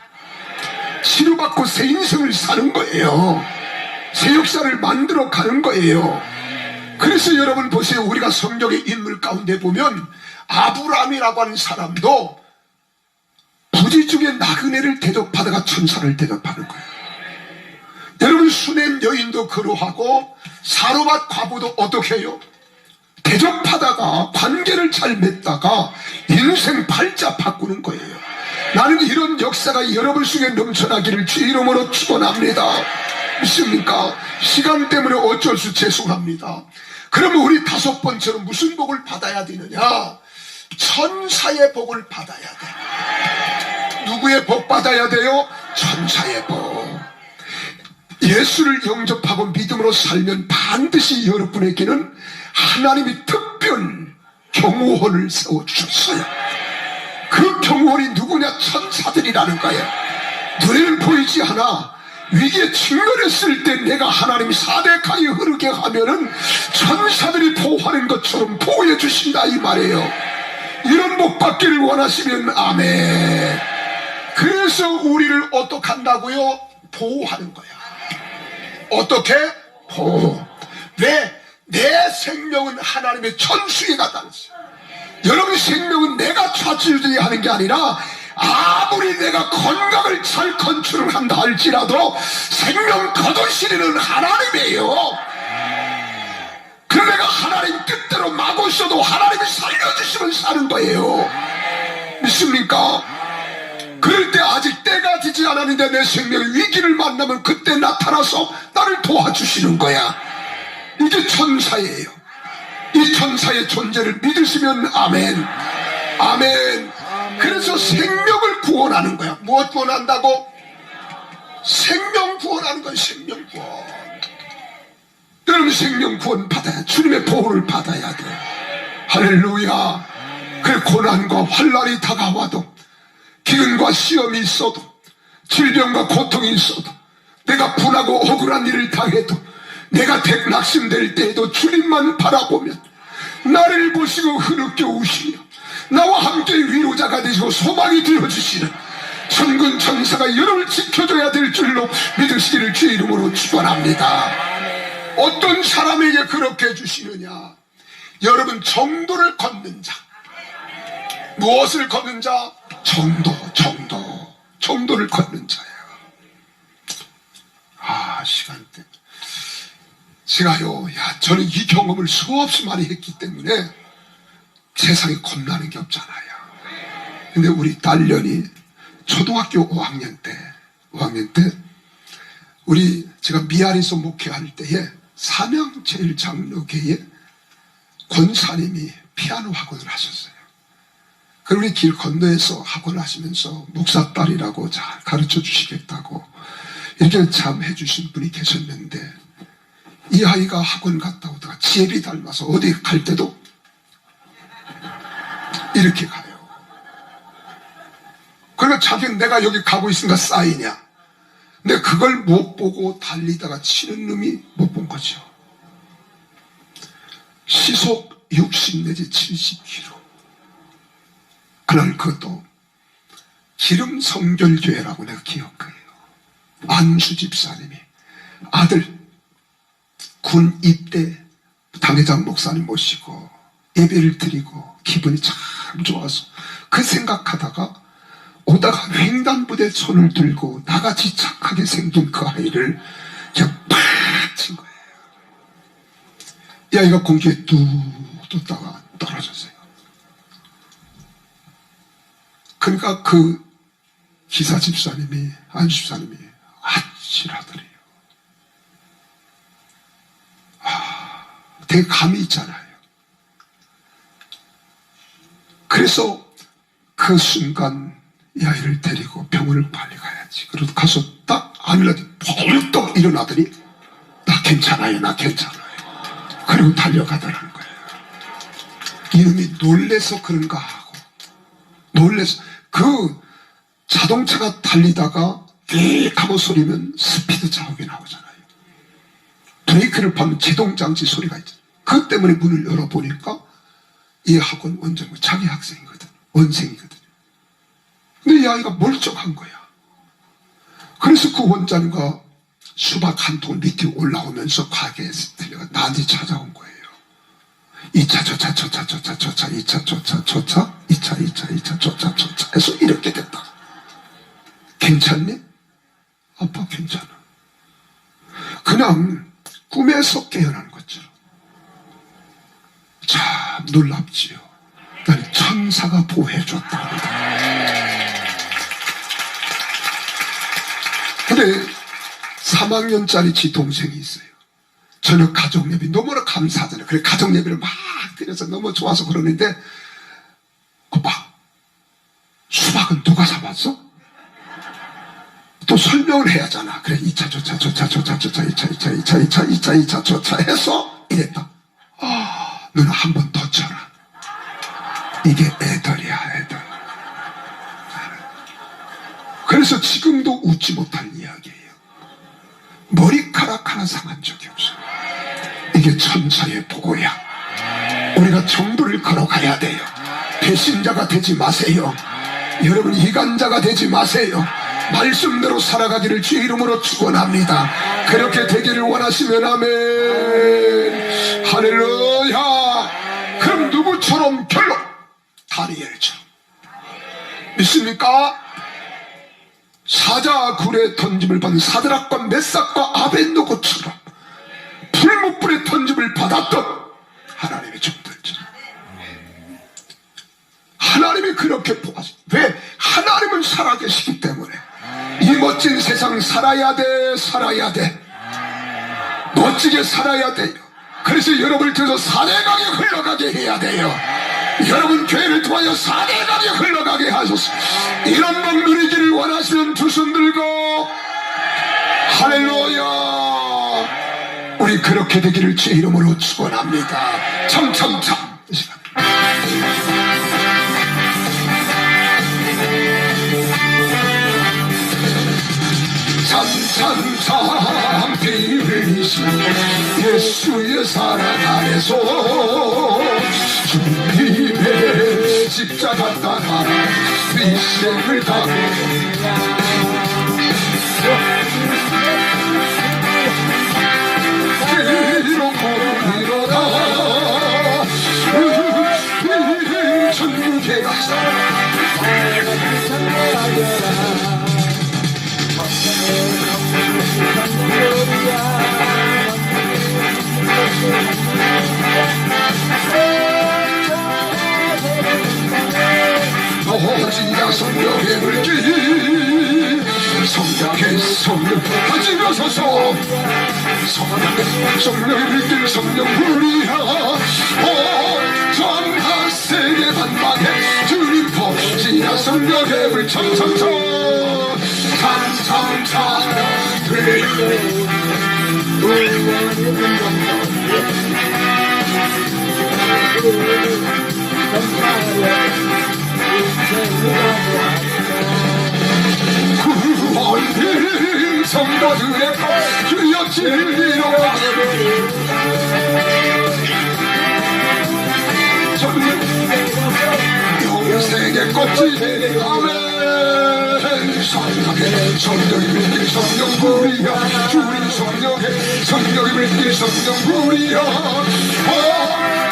치료받고 새 인생을 사는 거예요. 새 역사를 만들어 가는 거예요. 그래서 여러분 보세요. 우리가 성경의 인물 가운데 보면 아브라함이라고 하는 사람도 부지 중에 나그네를 대접하다가 천사를 대접하는 거예요. 여러분, 수넴 여인도 그러하고 사로밧 과부도 어떻게 해요? 대접하다가 관계를 잘 맺다가 인생 팔자 바꾸는 거예요. 나는 이런 역사가 여러분 속에 넘쳐나기를 주 이름으로 축원합니다. 믿습니까? 시간 때문에 어쩔 수 죄송합니다. 그러면 우리 5번째로 무슨 복을 받아야 되느냐? 천사의 복을 받아야 돼. 누구의 복 받아야 돼요? 천사의 복. 예수를 영접하고 믿음으로 살면 반드시 여러분에게는 하나님이 특별 경호원을 세워주셨어요. 그 경호원이 누구냐? 천사들이라는 거예요. 눈에는 보이지 않아. 위기에 직면했을 때 내가 하나님이 사대강이 흐르게 하면은 천사들이 보호하는 것처럼 보호해 주신다 이 말이에요. 이런 복 받기를 원하시면 아멘. 그래서 우리를 어떻게 한다고요? 보호하는 거야. 어떻게? 보호. 왜? 내 생명은 하나님의 천수에 갖다 놨어요. 여러분 생명은 내가 좌지우지하는 게 아니라 아무리 내가 건강을 잘 컨트롤 한다 할지라도 생명 거두시리는 하나님이에요. 그럼 내가 하나님 뜻대로 마구 있어도 하나님이 살려주시면 사는 거예요. 믿습니까? 그럴 때 아직 때가 되지 않았는데 내 생명의 위기를 만나면 그때 나타나서 나를 도와주시는 거야. 이게 천사예요. 이 천사의 존재를 믿으시면 아멘. 아멘. 그래서 생명을 구원하는 거야. 무엇 구원한다고? 생명 구원하는 거야. 생명 구원. 여러분 생명 구원 받아야 주님의 보호를 받아야 돼. 할렐루야. 그 고난과 환난이 다가와도 기근과 시험이 있어도 질병과 고통이 있어도 내가 분하고 억울한 일을 당해도 내가 낙심될 때에도 주님만 바라보면 나를 보시고 흐느껴 우시며 나와 함께 위로자가 되시고 소망이 되어주시는 천군 천사가 여러분을 지켜줘야 될 줄로 믿으시기를 주의 이름으로 축원합니다. 어떤 사람에게 그렇게 해주시느냐? 여러분 정도를 걷는 자. 무엇을 걷는 자? 정도를 걷는 자예요. 시간대. 제가요, 저는 이 경험을 수없이 많이 했기 때문에 세상에 겁나는 게 없잖아요. 근데 우리 딸년이 초등학교 5학년 때, 제가 미아리서 목회할 때에 삼양제일장로교회 권사님이 피아노 학원을 하셨어요. 그럼 우리 길 건너에서 학원을 하시면서 목사 딸이라고 잘 가르쳐 주시겠다고 이렇게 참 해주신 분이 계셨는데 이 아이가 학원 갔다 오다가 지혜비 닮아서 어디 갈 때도 이렇게 가요. 그러니까 자기는 내가 여기 가고 있으니까 쌓이냐. 근데 그걸 못 보고 달리다가 치는 놈이 못 본 거죠. 시속 60 내지 70km. 그날 그것도 기름 성결교회라고 내가 기억해요. 안수 집사님이 아들 군 입대 당회장 목사님 모시고 예배를 드리고 기분이 참 좋아서 그 생각하다가 오다가 횡단부대 손을 들고 나같이 착하게 생긴 그 아이를 그냥 팍 친 거예요. 이 아이가 공중에 뚝 떴다가 떨어졌어요. 그러니까 그 기사 집사님이 안수 집사님이 아찔하더래요. 되게 감이 있잖아요. 그래서 그 순간 이 아이를 데리고 병원을 빨리 가야지. 그래도 가서 딱 아밀라도 벌떡 일어나더니 나 괜찮아요. 그리고 달려가더라는 거예요. 이놈이 놀래서 그런가 하고 놀래서 그 자동차가 달리다가 띵 하고 소리면 스피드 자욱이 나오잖아요. 브레이크를 밟으면 제동장치 소리가 있잖아요. 그 때문에 문을 열어보니까 이 학원 원장은 자기 학생이거든. 원생이거든요. 근데 이 아이가 멀쩡한 거야. 그래서 그 원장과 수박 한 통 밑에 올라오면서 가게에서 들려가 나한테 찾아온 거예요. 2차 조차 2차 조차 해서 이렇게 됐다. 괜찮니? 아빠 괜찮아. 그냥 꿈에서 깨어난 것처럼. 참 놀랍지요. 난 천사가 보호해줬다. 근데 3학년짜리 지 동생이 있어요. 저녁 가족 예배 너무나 감사하잖아요. 그래 가족 예배를 막 드려서 너무 좋아서 그러는데 오빠 수박은 누가 사봤어? 또 설명을 해야 하잖아. 그래 2차 조차 2차 조차 해서 이랬다. 누나 한 번 더 쳐라. 이게 애들이야 애들. 그래서 지금도 웃지 못할 이야기예요. 머리카락 하나 상한 적이 없어요. 이게 천사의 보고야. 우리가 정도를 걸어가야 돼요. 배신자가 되지 마세요. 여러분 이간자가 되지 마세요. 말씀대로 살아가기를 주 이름으로 축원합니다. 그렇게 되기를 원하시면 아멘. 할렐루야. 그럼 누구처럼? 결론 다니엘처럼. 믿습니까? 사자굴에 던짐을 받은 사드락과 메삭과 아벤노고처럼 불못불에 던짐을 받았던 하나님의 종들처럼. 하나님이 그렇게 보았어요. 왜? 하나님은 살아계시기 때문에. 이 멋진 세상 살아야 돼. 살아야 돼. 멋지게 살아야 돼요. 그래서 여러분을 통해서 사대강이 흘러가게 해야 돼요. 여러분 교회를 통하여 사대강이 흘러가게 하소서. 이런 복 누리기를 원하시는 두 손 들고 할렐루야. 우리 그렇게 되기를 주 이름으로 축원합니다. 참참참. 이 시간 참참참 비밀이신 예수의 사랑 안에서 주님의 십자가 따라 일생을 다해 이렇고 이러다 천국에 가서 어지가 성령의 물길 성령의 성령 가지러서서 성령의 물길 성령 우리야 전하 세계 반박에 주님 법지야 성령의 물 참참참 참참참 구원받은 성도들의 주여 진리로 영생의 꽃이 되네 아멘. 성령의 성령이 물길 성령불이야 주님 성령의 물길 성령불이야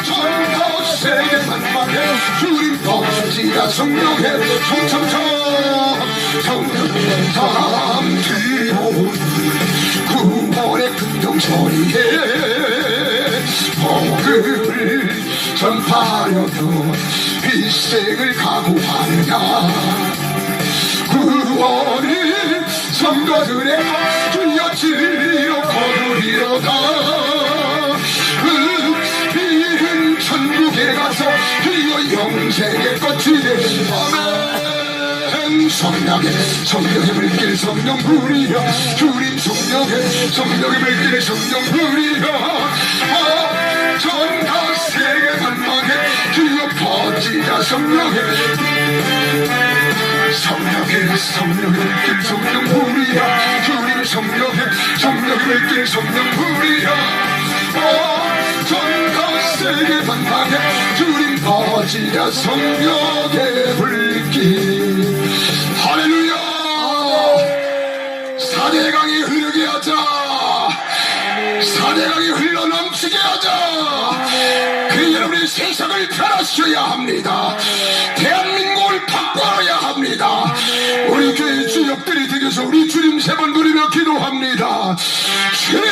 전하 세계 만방에 주님 법지야 성령의 성참참 성령 담기로 구원의 긍정소리에 복음을 전파하려고 일생을 각오하느냐 구원이 성도들의 주여 진리로 거두리로다 그 천국에 가서 주여 영생의 꽃이 되시 아멘. 성령의 물길 성령불이야 주님 성령의 물길 성령불이야 전하 세계 만방에 주여 퍼지자 성령의 물길 성령불이야 주님 성령의 물길 성령불이야 전하 세계 만방에 주님 퍼지자 성령의 물길 할렐루야. 사대강이 흐르게 하자. 사대강이 흘러넘치게 하자. 그 여러분이 세상을 변화시켜야 합니다. 대한민국을 바꿔야 합니다. 우리 교회 주역들이 되셔서 우리 주님 세 번 부르며 기도합니다. 주님